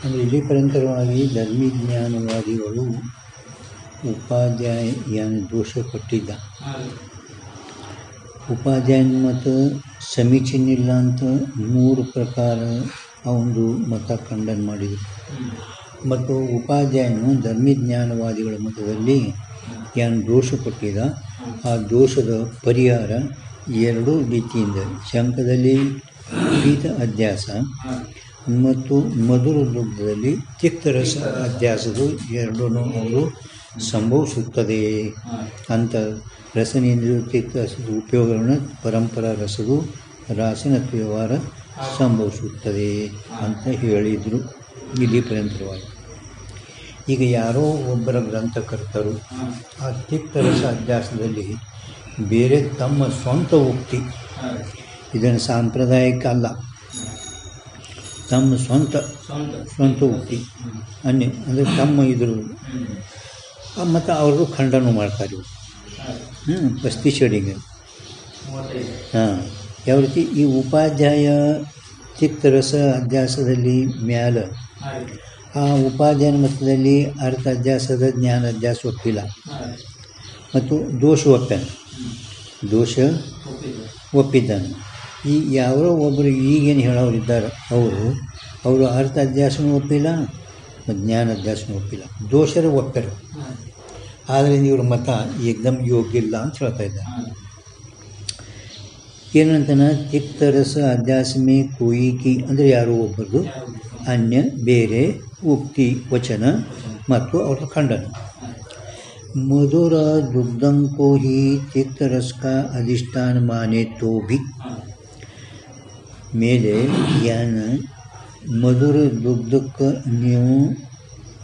ಅಂದರೆ ಇಲ್ಲಿ ಪರಂಪರವಾಗಿ ಧರ್ಮಜ್ಞಾನವಾದಿಗಳು ಉಪಾಧ್ಯಾಯ ದೋಷ ಕೊಟ್ಟಿದ್ದ. ಉಪಾಧ್ಯಾಯನ ಮತ ಸಮೀಚೀನಿಲ್ಲ ಅಂತ 3 ಪ್ರಕಾರ ಅವನು ಮತ ಖಂಡನ ಮಾಡಿದರು. ಮತ್ತು ಉಪಾಧ್ಯಾಯನು ಧರ್ಮಜ್ಞಾನವಾದಿಗಳ ಮತದಲ್ಲಿ ಏನು ದೋಷ ಕೊಟ್ಟಿದ್ದ, ಆ ದೋಷದ ಪರಿಹಾರ 2 ರೀತಿಯಿಂದ ಶಂಕದಲ್ಲಿ ಪೀತ ಅಧ್ಯಾಸ ಮತ್ತು ಮಧುರ ದುಗ್ಧದಲ್ಲಿ ತಿಕ್ತರಸ ಅಧ್ಯಾಸದು 2 ಅವರು ಸಂಭವಿಸುತ್ತದೆ ಅಂತ. ರಸನೇಂದ್ರಿಯ ತಿಕ್ತರಸದ ಉಪಯೋಗಗಳನ್ನು ಪರಂಪರಾ ರಸದು ರಾಸಾಯನಿಕ ವ್ಯವಹಾರ ಸಂಭವಿಸುತ್ತದೆ ಅಂತ ಹೇಳಿದರು ಇಲ್ಲಿ ಪರಂಪರವಾಗಿ. ಈಗ ಯಾರೋ ಒಬ್ಬರ ಗ್ರಂಥಕರ್ತರು ಆ ತಿಕ್ತರಸ ಅಧ್ಯಾಸದಲ್ಲಿ ಬೇರೆ ತಮ್ಮ ಸ್ವಂತ ಉಕ್ತಿ, ಇದನ್ನು ಸಾಂಪ್ರದಾಯಿಕ ಅಲ್ಲ, ತಮ್ಮ ಸ್ವಂತ ಉಕ್ತಿ ಅಂದರೆ ತಮ್ಮ ಇದ್ರ ಮತ್ತು ಅವರು ಖಂಡನ ಮಾಡ್ತಾರೆ. ಪಸ್ತಿ ಶೇಡಿಂಗ್ ಯಾವ ರೀತಿ ಈ ಉಪಾಧ್ಯಾಯ ತಿಕ್ತರಸ ಅಧ್ಯಾಸದಲ್ಲಿ ಮ್ಯಾಲ ಆ ಉಪಾಧ್ಯಾಯನ ಮತದಲ್ಲಿ ಅರ್ಥ ಅಧ್ಯಾಸದ ಜ್ಞಾನ ಅಧ್ಯಾಸ ಒಪ್ಪಿಲ್ಲ ಮತ್ತು ದೋಷ ಒಪ್ಪಿದ್ದಾನೆ. ಈ ಯಾರೋ ಒಬ್ಬರು ಈಗೇನು ಹೇಳೋರಿದ್ದಾರೆ ಅವರು ಅರ್ಥ ಅಧ್ಯಾಸನೂ ಒಪ್ಪಿಲ್ಲ ಮತ್ತು ಜ್ಞಾನ ಅಧ್ಯಾಸನೂ ಒಪ್ಪಿಲ್ಲ, ದೋಷರ ಒಪ್ಪರು. ಆದ್ದರಿಂದ ಇವ್ರ ಮತ ಏಕದಮ್ ಯೋಗ್ಯ ಇಲ್ಲ ಅಂತ ಹೇಳ್ತಾ ಇದ್ದಾರೆ. ಏನಂತಾನೆ ತಿಕ್ತರಸ ಅಧ್ಯಾಸ ಮೇ ಕೋಯಿಕಿ ಅಂದರೆ ಯಾರೋ ಒಬ್ಬರದು ಅನ್ಯ ಬೇರೆ ಉಕ್ತಿ ವಚನ ಮತ್ತು ಅವರ ಖಂಡನ. मधुर दुग्धं को ही तिक्तरस का अधिष्ठान माने तो भी ಮೇಲೆ ಯಾನ ಮಧುರ ದುಗ್ಧಕ್ಕೆ ನೀವು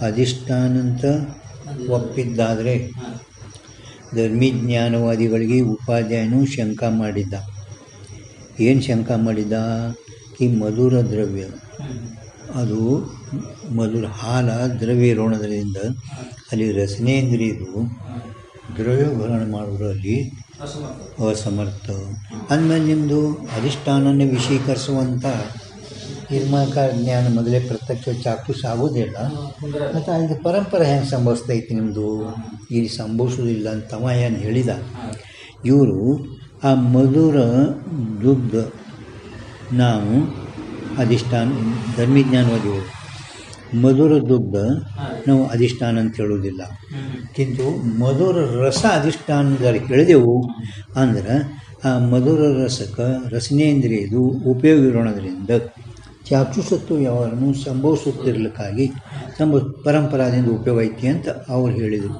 ಅಧಿಷ್ಠಾನ ಅಂತ ಒಪ್ಪಿದ್ದಾದರೆ ಧರ್ಮಜ್ಞಾನವಾದಿಗಳಿಗೆ ಉಪಾಧ್ಯಾಯನು ಶಂಕ ಮಾಡಿದ್ದ. ಏನು ಶಂಕ ಮಾಡಿದ್ದ? ಈ ಮಧುರ ದ್ರವ್ಯ ಅದು ಮಧುರ ಹಾಲ ದ್ರವ್ಯ ಇರೋಣದ್ರಿಂದ ಅಲ್ಲಿ ರಸನೇಂದ್ರಿಯದು ದ್ರವ್ಯಗಳನ್ನು ಮಾಡೋದ್ರಲ್ಲಿ ಅಸಮರ್ಥ. ಅಂದಮೇಲೆ ನಿಮ್ಮದು ಅಧಿಷ್ಠಾನನ ವಿಷೀಕರಿಸುವಂಥ ನಿರ್ಮಾಕ ಜ್ಞಾನ ಮೊದಲೇ ಪ್ರತ್ಯಕ್ಷ ಚಾಕ್ಷುಷ ಆಗೋದಿಲ್ಲ. ಮತ್ತು ಅದು ಪರಂಪರೆ ಹೆಂಗೆ ಸಂಭವಿಸ್ತೈತಿ ನಿಮ್ಮದು? ಇಲ್ಲಿ ಸಂಭವಿಸೋದಿಲ್ಲ ಅಂತ ಏನು ಹೇಳಿದ. ಇವರು ಆ ಮಧುರ ದುಗ್ಧ ನಾವು ಅಧಿಷ್ಠಾನ ಧರ್ಮಜ್ಞಾನವಾದಿಗಳು ಮಧುರ ದುಗ್ಧ ನಾವು ಅಧಿಷ್ಠಾನ ಅಂತ ಹೇಳೋದಿಲ್ಲ, ಕಿಂತು ಮಧುರ ರಸ ಅಧಿಷ್ಠಾನದಲ್ಲಿ ಹೇಳಿದೆವು ಅಂದ್ರೆ ಆ ಮಧುರ ರಸಕ್ಕೆ ರಸನೇಂದ್ರಿಯದು ಉಪಯೋಗ ಇರೋಣದ್ರಿಂದ ಚಾಕ್ಷುಷತ್ವ ವ್ಯವಹಾರನು ಸಂಭವಿಸುತ್ತಿರ್ಲಿಕ್ಕಾಗಿ ಪರಂಪರಾದಿಂದ ಉಪಯೋಗ ಐತಿ ಅಂತ ಅವ್ರು ಹೇಳಿದರು.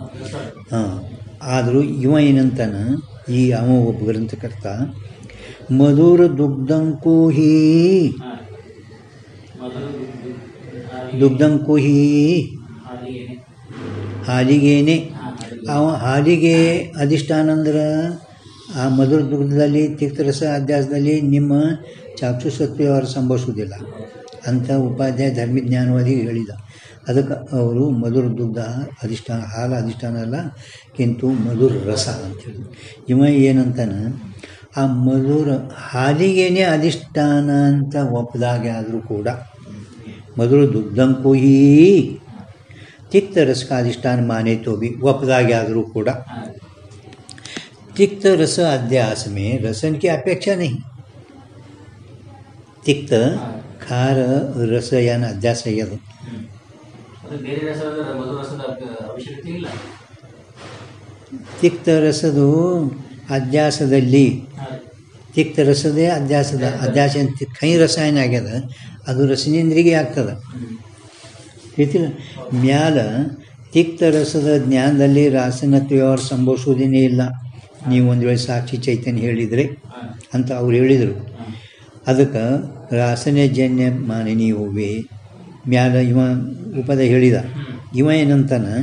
ಆದರೂ ಇವ ಏನಂತಾನೆ, ಈ ಒಬ್ಬ ಗ್ರಂಥಕರ್ತ ಮಧುರ ದುಗ್ಧಂಕೋ ಹಿ ಹಾಲಿಗೇನೆ ಅವ ಹಾಲಿಗೆ ಅಧಿಷ್ಠಾನ ಅಂದ್ರೆ ಆ ಮಧುರ ದುಗ್ಧದಲ್ಲಿ ತಿಕ್ತರಸ ಅಧ್ಯಾಸದಲ್ಲಿ ನಿಮ್ಮ ಚಾಕ್ಷುಷತ್ವ ವ್ಯವಹಾರ ಸಂಭವಿಸುವುದಿಲ್ಲ ಅಂತ ಉಪಾಧ್ಯಾಯ ಧರ್ಮಜ್ಞಾನವಾದಿ ಹೇಳಿದ. ಅದಕ್ಕೆ ಅವರು ಮಧುರ ದುಗ್ಧ ಅಧಿಷ್ಠಾನ ಹಾಲ ಅಧಿಷ್ಠಾನ ಅಲ್ಲ, ಕಿಂತು ಮಧುರ ರಸ ಅಂತೇಳಿ. ಇವ ಏನಂತಾನೆ, ಆ ಮಧುರ ಹಾಲಿಗೇನೆ ಅಧಿಷ್ಠಾನ ಅಂತ ಒಪ್ಪದಾಗೆ ಆದರೂ ಕೂಡ ಮಧುರ ದುಗ್ಧಂಕೋ ಹಿ ತಿಕ್ತರಸ ಅಧಿಷ್ಠಾನ ಮಾನೆ ತೋ भी ಒಪ್ಪದಾಗೆ ಆದರೂ ಕೂಡ तिक्त रस अध्यास में रसन की अपेक्षा नहीं. तिक्त खार रस यान अध्यास ಅದು ತಿಕ್ತ ರಸದು ಅಧ್ಯಾಸದಲ್ಲಿ ತಿಕ್ತ ರಸದೇ ಅಧ್ಯಾಸ ಕೈ ರಸಾಯನ ಆಗ್ಯದ, ಅದು ರಸನೇಂದ್ರಿಗೆ ಆಗ್ತದೆ. ಹೇಳ್ತಿಲ್ಲ ಮ್ಯಾಲ ತಿಕ್ತ ರಸದ ಜ್ಞಾನದಲ್ಲಿ ರಾಸಾಯನಿಕ ವ್ಯವಹಾರ ಸಂಭವಿಸುವುದೇನೇ ಇಲ್ಲ. ನೀವು ಒಂದು ವೇಳೆ ಸಾಕ್ಷಿ ಚೈತನ್ಯ ಹೇಳಿದರೆ ಅಂತ ಅವ್ರು ಹೇಳಿದರು. ಅದಕ್ಕೆ ರಾಸಾಯನಜನ್ಯ ಮಾನನೀಯವೇ ಮ್ಯಾಲ ಇವ ಉಪದ ಹೇಳಿದ. ಇವ ಏನಂತಾನೆ,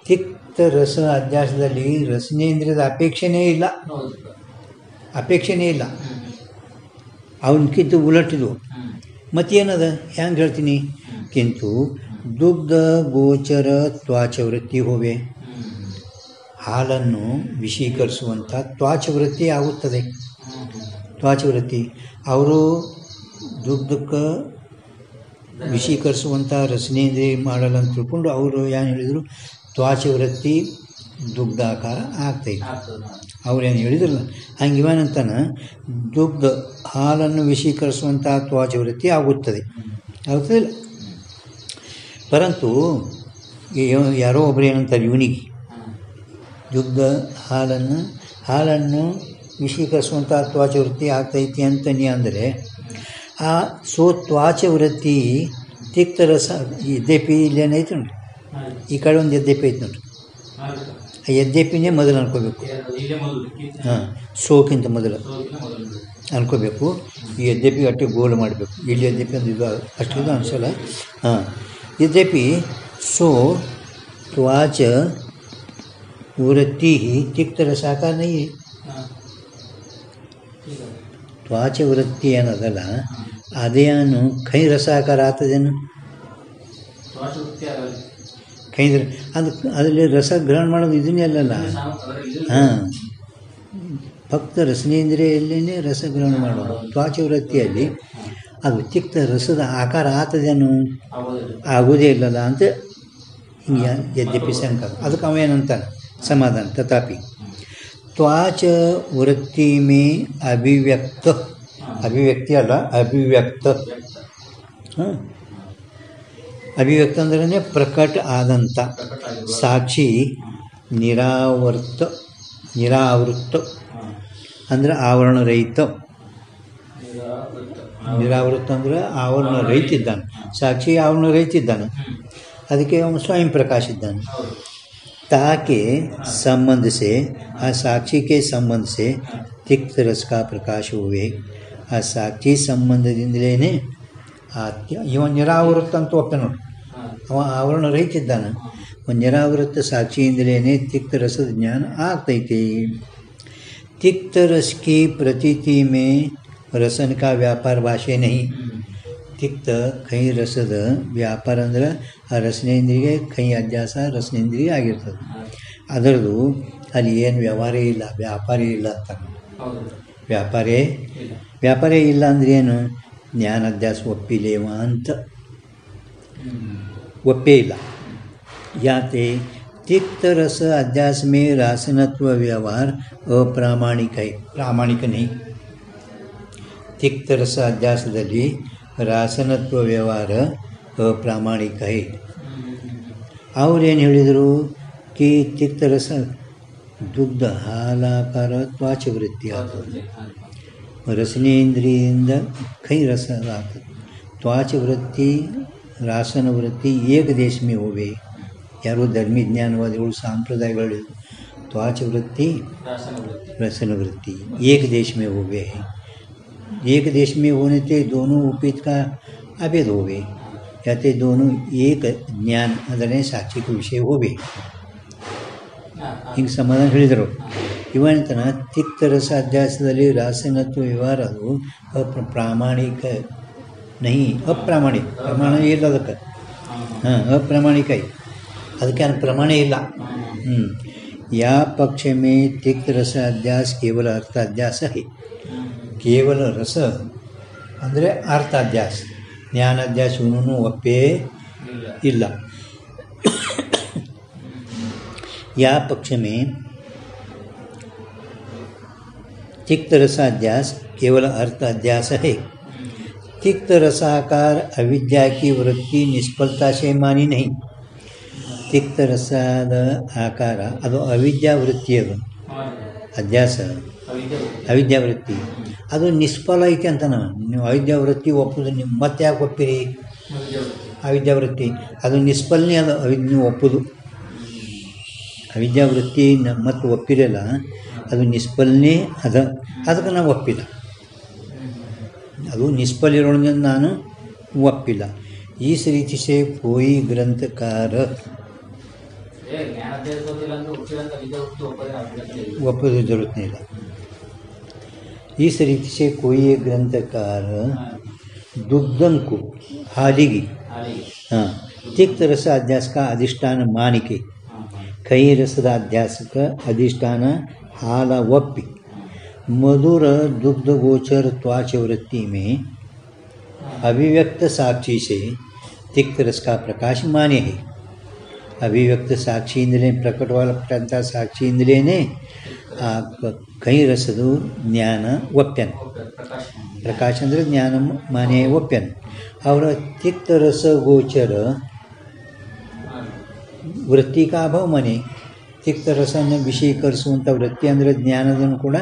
ತಿಕ್ತ ರಸ ಅಧ್ಯಾಸದಲ್ಲಿ ರಸನೇಂದ್ರಿಯದ ಅಪೇಕ್ಷೆನೇ ಇಲ್ಲ, ಅವನಕ್ಕಿಂತ ಉಲಟಿದು. ಮತ್ತೇನದ ಹೆಂಗೆ ಹೇಳ್ತೀನಿ, ಕಿಂತು ದುಗ್ಧ ಗೋಚರ ತ್ವಾಚವೃತ್ತಿ ಹೋವೆ, ಹಾಲನ್ನು ವಿಷೀಕರಿಸುವಂಥ ತ್ವಾಚವೃತ್ತಿ ಆಗುತ್ತದೆ. ತ್ವಾಚವೃತ್ತಿ ಅವರು ದುಗ್ಧಕ್ಕೆ ವಿಷೀಕರಿಸುವಂಥ ರಸನೇಂದ್ರಿಯ ಮಾಡಲ್ಲ ಅಂತ ತಿಳ್ಕೊಂಡು ಅವರು ಏನು ಹೇಳಿದರು, ತ್ವಾಚೆ ವೃತ್ತಿ ದುಗ್ಧಾಕಾರ ಆಗ್ತೈತೆ. ಅವ್ರೇನು ಹೇಳಿದ್ರಲ್ಲ ಹಂಗೆ ಇವನಂತಾನ ದುಗ್ಧ ಹಾಲನ್ನು ವಿಷೀಕರಿಸುವಂಥ ತ್ವಾಚೆ ವೃತ್ತಿ ಆಗುತ್ತದೆ, ಆಗುತ್ತದಿಲ್ಲ. ಪರಂತು ಯಾರೋ ಒಬ್ಬರು ಏನಂತಾರೆ ಇವನಿಗೆ ದುಗ್ಧ ಹಾಲನ್ನು ವಿಷೀಕರಿಸುವಂಥ ತ್ವಾಚೆ ವೃತ್ತಿ ಆಗ್ತೈತಿ ಅಂತ ನೀ ಅಂದರೆ ಆ ತ್ವಾಚೆ ವೃತ್ತಿ ತಿಕ್ತರಸ ಯದ್ಯಪಿ ಇಲ್ಲೇನೈತೆ ನೋಡ್ರಿ, ಈ ಕಡೆ ಒಂದು ಯದ್ಯಪಿ ಐತೆ ನೋಡ್ರಿ, ಆ ಯದ್ಯಪಿನೇ ಮೊದಲು ಅನ್ಕೋಬೇಕು. ಹಾಂ, ಸೋಕ್ಕಿಂತ ಮೊದಲು ಅನ್ಕೋಬೇಕು. ಈ ಯದ್ಯಪಿ ಅಟ್ಟೆ ಗೋಲ್ ಮಾಡಬೇಕು. ಇಲ್ಲಿ ಯದ್ಯಪಿ ಅಂದ್ರೆ ಇದು ಅಷ್ಟಿದು ಅನಿಸಲ್ಲ. ಹಾಂ, ಯದ್ಯಪಿ ಸೋ ತ್ವಾಚ ವೃತ್ತಿ ತಿಕ್ತರಸಾಕಾರ ನೈ. ತ್ವಾಚ ವೃತ್ತಿ ಏನದಲ್ಲ ಅದೇನು ಕೈ ರಸಾಕಾರ ಆಗ್ತದೇನು? ಕೈ ಅದರಲ್ಲಿ ರಸ ಗ್ರಹಣ ಮಾಡೋದು ಇದನ್ನೇ ಅಲ್ಲಲ್ಲ. ಹಾಂ, ಭಕ್ತ ರಸನೇಂದ್ರಿಯಲ್ಲೇ ರಸಗ್ರಹಣ ಮಾಡೋದು. ತ್ವಾಚ ವೃತ್ತಿಯಲ್ಲಿ ಅದು ತಿಕ್ತ ರಸದ ಆಕಾರ ಆಗ್ತದೇನು? ಆಗೋದೇ ಇಲ್ಲಲ್ಲ ಅಂತ ಹಿಂಗೆ ಯದ್ಯಪಿ ಶಂಕ. ಅದಕ್ಕೆ ಅವೇನಂತಾನೆ ಸಮಾಧಾನ. ತಥಾಪಿ ತ್ವಾಚ ವೃತ್ತಿ ಮೇ ಅಭಿವ್ಯಕ್ತ, ಅಭಿವ್ಯಕ್ತಿ ಅಲ್ಲ ಅಭಿವ್ಯಕ್ತ. ಹಾಂ, ಅಭಿವ್ಯಕ್ತ ಅಂದ್ರೆ ಪ್ರಕಟ ಆದಂಥ ಸಾಕ್ಷಿ ನಿರಾವೃತ್ತ ಅಂದ್ರೆ ಆವರಣರಹಿತ. ನಿರಾವೃತ್ತ ಅಂದ್ರೆ ಆವರಣ ರಹಿತ ಇದ್ದಾನೆ. ಸಾಕ್ಷಿ ಆವರಣ ರಹಿತ ಇದ್ದಾನೆ, ಅದಕ್ಕೆ ಅವನು ಸ್ವಯಂ ಪ್ರಕಾಶ ಇದ್ದಾನೆ. ताके संबंध से आ साक्षी के संबंध से तिक्त रस का प्रकाश हुए आ साक्षी संबंधದಿಂದಲೇ ಇವ ನಿರಾವೃತ್ತ ಅಂತ ಒಪ್ಪ ನೋಡಿ. ಅವ ಆವರಣ ರಹಿತ ಇದ್ದಾನೆ. ನಿರಾವೃತ್ತ ಸಾಕ್ಷಿಯಿಂದಲೇ तिक्त रसದ ಜ್ಞಾನ ಆಗ್ತೈತಿ. तिक्त रस की प्रतीति में रसन का व्यापार भाषे नहीं. ತಿಕ್ತ ಕೈ ರಸದ ವ್ಯಾಪಾರ ಅಂದ್ರೆ ಆ ರಸನೇಂದ್ರಿಗೆ ಕೈ ಅಧ್ಯಾಸ ರಸನೇಂದ್ರಿಯ ಆಗಿರ್ತದೆ. ಅದರದ್ದು ಅಲ್ಲಿ ಏನು ವ್ಯವಹಾರ ಇಲ್ಲ, ವ್ಯಾಪಾರೇ ಇಲ್ಲ ಅಂತ. ವ್ಯಾಪಾರೇ ಇಲ್ಲ ಅಂದ್ರೆ ಏನು? ಜ್ಞಾನಾಧ್ಯಾಸ ಒಪ್ಪಿಲೇವ ಅಂತ ಒಪ್ಪೇ ಇಲ್ಲ. ಯಾತೆ तिक्त रस अध्यास में रासनत्व व्यवहार अप्रामाणिक है, प्रामाणिक नहीं. तिक्त रस अध्यासದಲ್ಲಿ ರಾಸನತ್ವ ವ್ಯವಹಾರ ಅಪ್ರಾಮಾಣಿಕ ಹೈ. ಅವ್ರೇನು ಹೇಳಿದರು? ಕಿ ತಿಕ್ತರಸ ದುಗ್ಧ ಹಾಲಾಕಾರ ತ್ವಾಚ ವೃತ್ತಿ ಆಗ್ತದೆ. ರಸನೇಂದ್ರಿಯಿಂದ ಕೈ ರಸ ಆಗ್ತದೆ. ತ್ವಾಚ ವೃತ್ತಿ ರಾಸನ ವೃತ್ತಿ ಏಕ ದೇಶ ಮೇ ಹೋವೆ. ಯಾರೋ ಧರ್ಮಿ ಜ್ಞಾನವಾದಿಗಳು सांप्रदायಗಳು ತ್ವಾಚ ವೃತ್ತಿ रसन वृत्ति एक देश में हो गए. एक देश में होने से दोनों उपित का अभेद हो गए, याते दोनों एक ज्ञान ಅದನ್ನೇ ಸಾಕ್ಷಿಕ ವಿಷಯ ಹೋವೆ. ಹಿಂಗೆ ಸಮಾಧಾನ ಹೇಳಿದರು. ಇವನಂತನ ತಿಕ್ತ ರಸ ಅಧ್ಯಾಸದಲ್ಲಿ ರಾಸನತ್ವ ವ್ಯವಹಾರ ಅದು ಪ್ರಾಮಾಣಿಕ ನಹಿ, ಅಪ್ರಾಮಾಣಿಕ. ಪ್ರಮಾಣ ಇಲ್ಲ ಅದಕ್ಕೆ. ಹಾಂ, ಅಪ್ರಾಮಾಣಿಕ ಅದಕ್ಕೆ ಪ್ರಮಾಣ ಇಲ್ಲ. ಯಾ ಪಕ್ಷ ಮೇ ತಿಕ್ತ ರಸ ಅಧ್ಯಾಸ ಕೇವಲ अर्थ अध्यास है. ಕೇವಲ ರಸ ಅಂದರೆ ಅರ್ಥಾಧ್ಯಾಸ, ಜ್ಞಾನಾಧ್ಯಾಸ ಇವನು ಒಪ್ಪೇ ಇಲ್ಲ. ಯಾ ಪಕ್ಷ ಮೇ तिक्त रसाध्यास केवल अर्थ अध्यास है. तिक्त रसाकार अविद्या की वृत्ति निष्फलता से मानी नहीं. तिक्त रसाದ ಆಕಾರ ಅದು ಅವಿದ್ಯಾ ವೃತ್ತಿ. ಅದು ಅಧ್ಯಾಸ ಅವಿದ್ಯಾವೃತ್ತಿ ಅದು ನಿಷ್ಫಲ ಐತೆ ಅಂತ. ನೀವು ಅವಿದ್ಯಾವೃತ್ತಿ ಒಪ್ಪುದು ನೀವು ಮತ್ತೆ ಯಾಕೆ ಒಪ್ಪಿರಿ? ಅವಿದ್ಯಾವೃತ್ತಿ ಅದು ನಿಷ್ಫಲನೇ. ಅದು ನೀವು ಒಪ್ಪುದು ಅವಿದ್ಯಾವೃತ್ತಿ ಮತ್ತು ಒಪ್ಪಿರಲ್ಲ, ಅದು ನಿಷ್ಫಲನೇ. ಅದಕ್ಕೆ ನಾವು ಒಪ್ಪಿಲ್ಲ. ಅದು ನಿಷ್ಫಲ ಇರೋದ್ರಿಂದ ನಾನು ಒಪ್ಪಿಲ್ಲ. ಈ ರೀತಿ ಸೇ ಕೋಯಿ ಗ್ರಂಥಕಾರ ಒಪ್ಪೋದು ಜरूरत नहीं. इस रीति से कोई एक ग्रंथकार दुग्धं को हालिगी हाँ तिक्त रस अध्यास का अधिष्ठान मान के कई रसद अध्यास का अधिष्ठान हाल वप्पि मधुर दुग्ध गोचर त्वाच वृत्ति में अभिव्यक्त साक्षी से तिक्त रस का प्रकाश मान्य है. अभिव्यक्त ಸಾಕ್ಷಿಯಿಂದಲೇ ಪ್ರಕಟವಾಗಲ್ಪಟ್ಟಂಥ ಸಾಕ್ಷಿಯಿಂದಲೇ ಆ ಕೈ ರಸದು ಜ್ಞಾನ ಒಪ್ಪ್ಯಾನ. ಪ್ರಕಾಶ ಅಂದರೆ ಜ್ಞಾನ ಮಾನ್ಯ ಒಪ್ಪ್ಯಾನ. ಅವರ ತಿಕ್ತರಸ ಗೋಚರ ವೃತ್ತಿ ಕಾ ಅಭಾವ ಮಾನೆ. ತಿಕ್ತರಸನ್ನು ವಿಷಯೀಕರಿಸುವಂಥ ವೃತ್ತಿ ಅಂದರೆ ಜ್ಞಾನದನ್ನು ಕೂಡ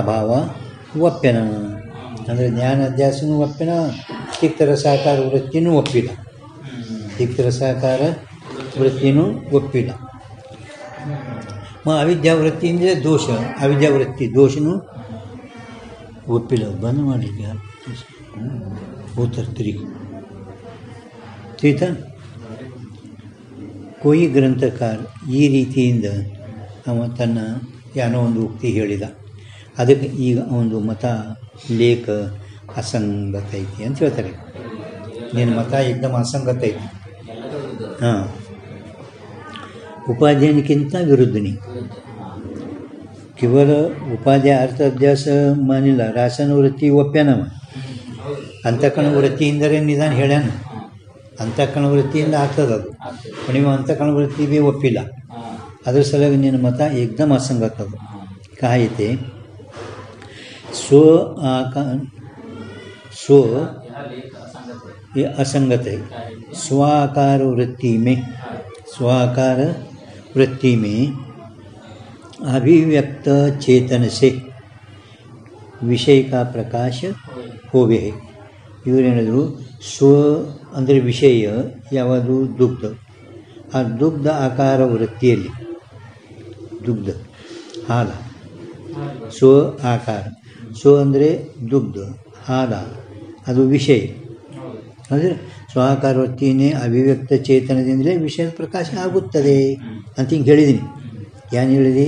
ಅಭಾವ ಒಪ್ಪ್ಯಾನ. ಅಂದರೆ ಜ್ಞಾನ ಅಧ್ಯಾಸನೂ ಒಪ್ಪಿನ, ತಿಕ್ತರಸಾಕಾರ ವೃತ್ತಿನೂ ಒಪ್ಪಿಲ್ಲ. ತಿಕ್ತರಸಾಕಾರ ವೃತ್ತಿನೂ ಒಪ್ಪಿಲ್ಲ. ಅವಿದ್ಯಾವೃತ್ತಿ ಅಂದರೆ ದೋಷ, ಅವಿದ್ಯಾವೃತ್ತಿ ದೋಷನೂ ಒಪ್ಪಿಲ್ಲ. ಬಂದ್ ಮಾಡಲಿಕ್ಕೆ ಹೋಗ್ತಾರೆ ತಿಳಿತಾ. ಕೊಯ್ ಗ್ರಂಥಕಾರ ಈ ರೀತಿಯಿಂದ ಅವ ತನ್ನ ಏನೋ ಒಂದು ಉಕ್ತಿ ಹೇಳಿದ. ಅದಕ್ಕೆ ಈಗ ಒಂದು ಮತ ಲೇಖ ಅಸಂಗತ ಐತಿ ಅಂತ ಹೇಳ್ತಾರೆ. ನಿನ್ನ ಮತ ಏಕದಮ್ ಅಸಂಗತ ಐತಿ. ಹಾಂ, ಉಪಾಧ್ಯಾಯನಿಗಿಂತ ವಿರುದ್ಧನಿ. ಕೇವಲ ಉಪಾಧ್ಯಾಯ ಅರ್ಥ ಅಭ್ಯಾಸ ಮಾನಿಲ್ಲ, ರಾಸನ ವೃತ್ತಿ ಒಪ್ಪ್ಯಾನವ. ಅಂತಃಕರಣ ವೃತ್ತಿಯಿಂದಲೇ ನಿಧಾನ ಹೇಳ್ಯಾನ. ಅಂತಃಕರಣ ವೃತ್ತಿಯಿಂದ ಆಗ್ತದೆ ಅದು. ನೀವು ಅಂತಃಕರಣ ವೃತ್ತಿ ಭೀ ಒಪ್ಪಿಲ್ಲ. ಅದ್ರ ಸಲುವಾಗಿ ನಿನ್ನ ಮತ ಏಕದಮ್ ಅಸಂಗತ ಅದು. ಕಾಯಿತೆ स्व ये असंगत है. स्वाकार वृत्ति में अभिव्यक्त चेतन से विषय का प्रकाश होवे है. ಇವರೇನಿದ್ರು ಸ್ವ ಅಂದರೆ ವಿಷಯ ಯಾವುದು ದುಗ್ಧ. ಆ ದುಗ್ಧ ಆಕಾರ ವೃತ್ತಿಯಲ್ಲಿ ದುಗ್ಧ ಹಾಲ ಸ್ವ ಆಕಾರ. ಸ್ವ ಅಂದರೆ ದುಗ್ಧ, ಹಾಲ ಅದು ವಿಷಯ. ಅಂದರೆ ಸ್ವಾಕಾರ ವೃತ್ತಿನೇ ಅಭಿವ್ಯಕ್ತ ಚೇತನದಿಂದಲೇ ವಿಷಯದ ಪ್ರಕಾಶ ಆಗುತ್ತದೆ ಅಂತ ಹಿಂಗೆ ಹೇಳಿದ್ದೀನಿ. ಏನು ಹೇಳಿದೆ?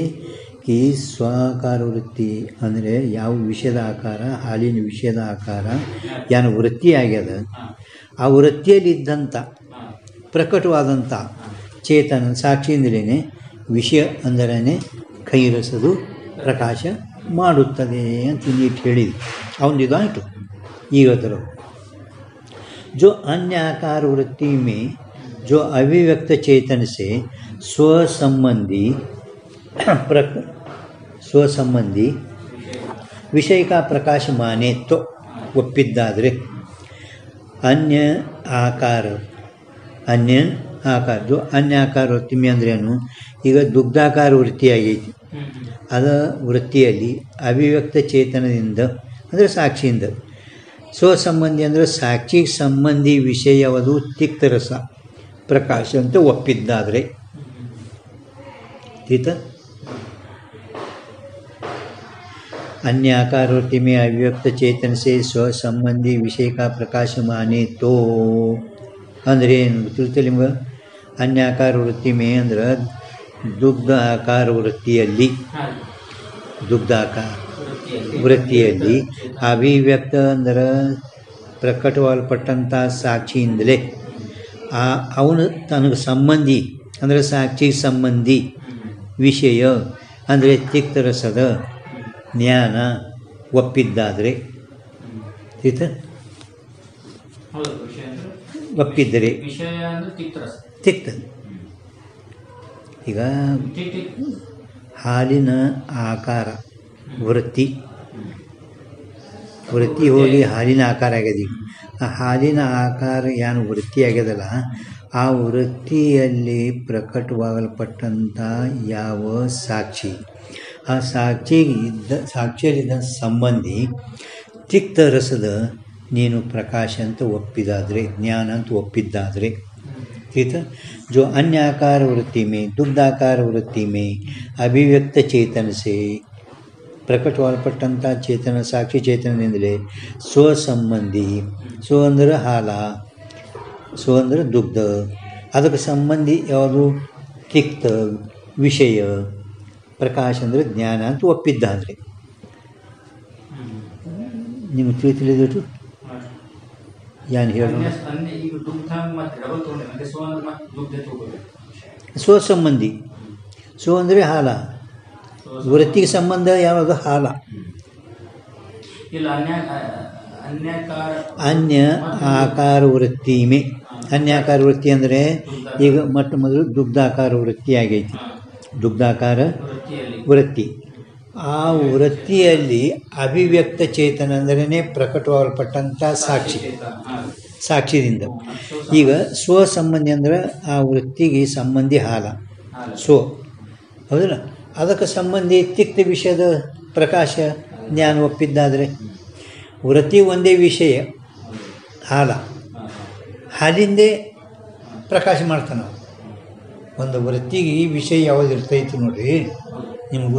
ಈ ಸ್ವಾಕಾರ ವೃತ್ತಿ ಅಂದರೆ ಯಾವ ವಿಷಯದ ಆಕಾರ, ಹಾಲಿನ ವಿಷಯದ ಆಕಾರ ಏನು ವೃತ್ತಿ ಆಗ್ಯದ, ಆ ವೃತ್ತಿಯಲ್ಲಿದ್ದಂಥ ಪ್ರಕಟವಾದಂಥ ಚೇತನ ಸಾಕ್ಷಿಯಿಂದಲೇ ವಿಷಯ ಅಂದರೆ ಕೈರಸದು ಪ್ರಕಾಶ ಮಾಡುತ್ತದೆ ಅಂತ ನೀಟ್ ಹೇಳಿದ್ವಿ. ಅವನಿದು ಆಯಿತು. ಈಗ ಅದರ जो अन्य आकार वृत्ति में जो अभिव्यक्त चेतन से स्वसंबंधी विषय का प्रकाश माने तो ಒಪ್ಪಿದ್ದಾದರೆ अन्य आकार जो अन्य आकार वृत्ति में ಅಂದ್ರೇನು? ಈಗ ದುಗ್ಧಾಕಾರ ವೃತ್ತಿ ಆಗೈತಿ. ಅದ ವೃತ್ತಿಯಲ್ಲಿ ಅಭಿವ್ಯಕ್ತ ಚೇತನದಿಂದ ಅಂದರೆ ಸಾಕ್ಷಿಯಿಂದ, ಸ್ವಸಂಬಂಧಿ ಅಂದರೆ ಸಾಕ್ಷಿಗೆ ಸಂಬಂಧಿ ವಿಷಯ ಯಾವುದು? ತಿಕ್ತರಸ ಪ್ರಕಾಶ ಅಂತ ಒಪ್ಪಿದ್ದಾದರೆ ठीक है. अन्य आकार वृत्ति में अभिव्यक्त चेतन से स्वसंबंधी विषय का प्रकाश माने तो ಅಂದರೆ ತಿಳಿತಲಿಂಗ अन्य आकार वृत्ति में ಅಂದ್ರೆ ದುಗ್ಧ ಆಕಾರ ವೃತ್ತಿಯಲ್ಲಿ ವೃತ್ತಿಯಲ್ಲಿ ಅಭಿವ್ಯಕ್ತ ಅಂದರೆ ಪ್ರಕಟವಾಗಲ್ಪಟ್ಟಂಥ ಸಾಕ್ಷಿಯಿಂದಲೇ ಅವನು ತನಗೆ ಸಂಬಂಧಿ ಅಂದರೆ ಸಾಕ್ಷಿಗೆ ಸಂಬಂಧಿ ವಿಷಯ ಅಂದರೆ ತಿಕ್ತರಸದ ಜ್ಞಾನ ಒಪ್ಪಿದ್ದಾದರೆ ಒಪ್ಪಿದ್ದರೆ ತಿಕ್ತ. ಈಗ ಹಾಲಿನ ಆಕಾರ ವೃತ್ತಿ ಹೋಗಿ ಹಾಲಿನ ಆಕಾರ ಆಗ್ಯದ. ಈಗ ಆ ಹಾಲಿನ ಆಕಾರ ಏನು ವೃತ್ತಿ ಆಗ್ಯದಲ್ಲ, ಆ ವೃತ್ತಿಯಲ್ಲಿ ಪ್ರಕಟವಾಗಲ್ಪಟ್ಟಂಥ ಯಾವ ಸಾಕ್ಷಿ, ಆ ಸಾಕ್ಷಿಯಲ್ಲಿದ್ದ ಸಂಬಂಧಿ ತಿಕ್ತರಸದ ನೀನು ಪ್ರಕಾಶ ಅಂತ ಒಪ್ಪಿದಾದರೆ, ಜ್ಞಾನ ಅಂತ ಒಪ್ಪಿದ್ದಾದರೆ ठीक है. जो अन्य आकार वृत्ति में दुग्धाकार वृत्ति में अभिव्यक्त चेतन से ಪ್ರಕಟವಾಗಲ್ಪಟ್ಟಂಥ ಚೇತನ ಸಾಕ್ಷಿ ಚೇತನದಿಂದಲೇ ಸ್ವಸಂಬಂಧಿ, ಸ್ವ ಅಂದರೆ ಹಾಲ, ಸ್ವ ಅಂದರೆ ದುಗ್ಧ, ಅದಕ್ಕೆ ಸಂಬಂಧಿ ಯಾವುದು? ತಿಕ್ತ ವಿಷಯ, ಪ್ರಕಾಶ ಅಂದರೆ ಜ್ಞಾನ ಅಂತ ಒಪ್ಪಿದ್ದಾದರೆ ನಿಮ್ಗೆ ತಿಳಿದಿಟ್ಟು ಏನು ಹೇಳ ಸ್ವಸಂಬಂಧಿ. ಸ್ವ ಅಂದರೆ ಹಾಲ, ವೃತ್ತಿಗೆ ಸಂಬಂಧ ಯಾವುದು? ಹಾಲ. ಇಲ್ಲ ಅನ್ಯ ಆಕಾರ ವೃತ್ತಿ ಮೇ. ಅನ್ಯಾಕಾರ ವೃತ್ತಿ ಅಂದರೆ ಈಗ ಮೊಟ್ಟ ಮೊದಲು ದುಗ್ಧಾಕಾರ ವೃತ್ತಿ ಆಗೈತಿ. ದುಗ್ಧಾಕಾರ ವೃತ್ತಿ, ಆ ವೃತ್ತಿಯಲ್ಲಿ ಅಭಿವ್ಯಕ್ತ ಚೇತನ ಅಂದ್ರೇ ಪ್ರಕಟವಾಗಲ್ಪಟ್ಟಂಥ ಸಾಕ್ಷಿದಿಂದ. ಈಗ ಸ್ವಸಂಬಂಧಿ ಅಂದ್ರೆ ಆ ವೃತ್ತಿಗೆ ಸಂಬಂಧಿ ಹಾಲ ಹೌದಲ್ಲ, ಅದಕ್ಕೆ ಸಂಬಂಧಿ ತಿಕ್ತ ವಿಷಯದ ಪ್ರಕಾಶ ಜ್ಞಾನ ಒಪ್ಪಿದ್ದಾದರೆ ವೃತ್ತಿ ಒಂದೇ ವಿಷಯ ಹಾಲಿಂದೇ ಪ್ರಕಾಶ ಮಾಡ್ತಾನೆ. ಒಂದು ವೃತ್ತಿಗೆ ಈ ವಿಷಯ ಯಾವುದು ಇರ್ತೈತಿ ನೋಡ್ರಿ, ನಿಮ್ಗೆ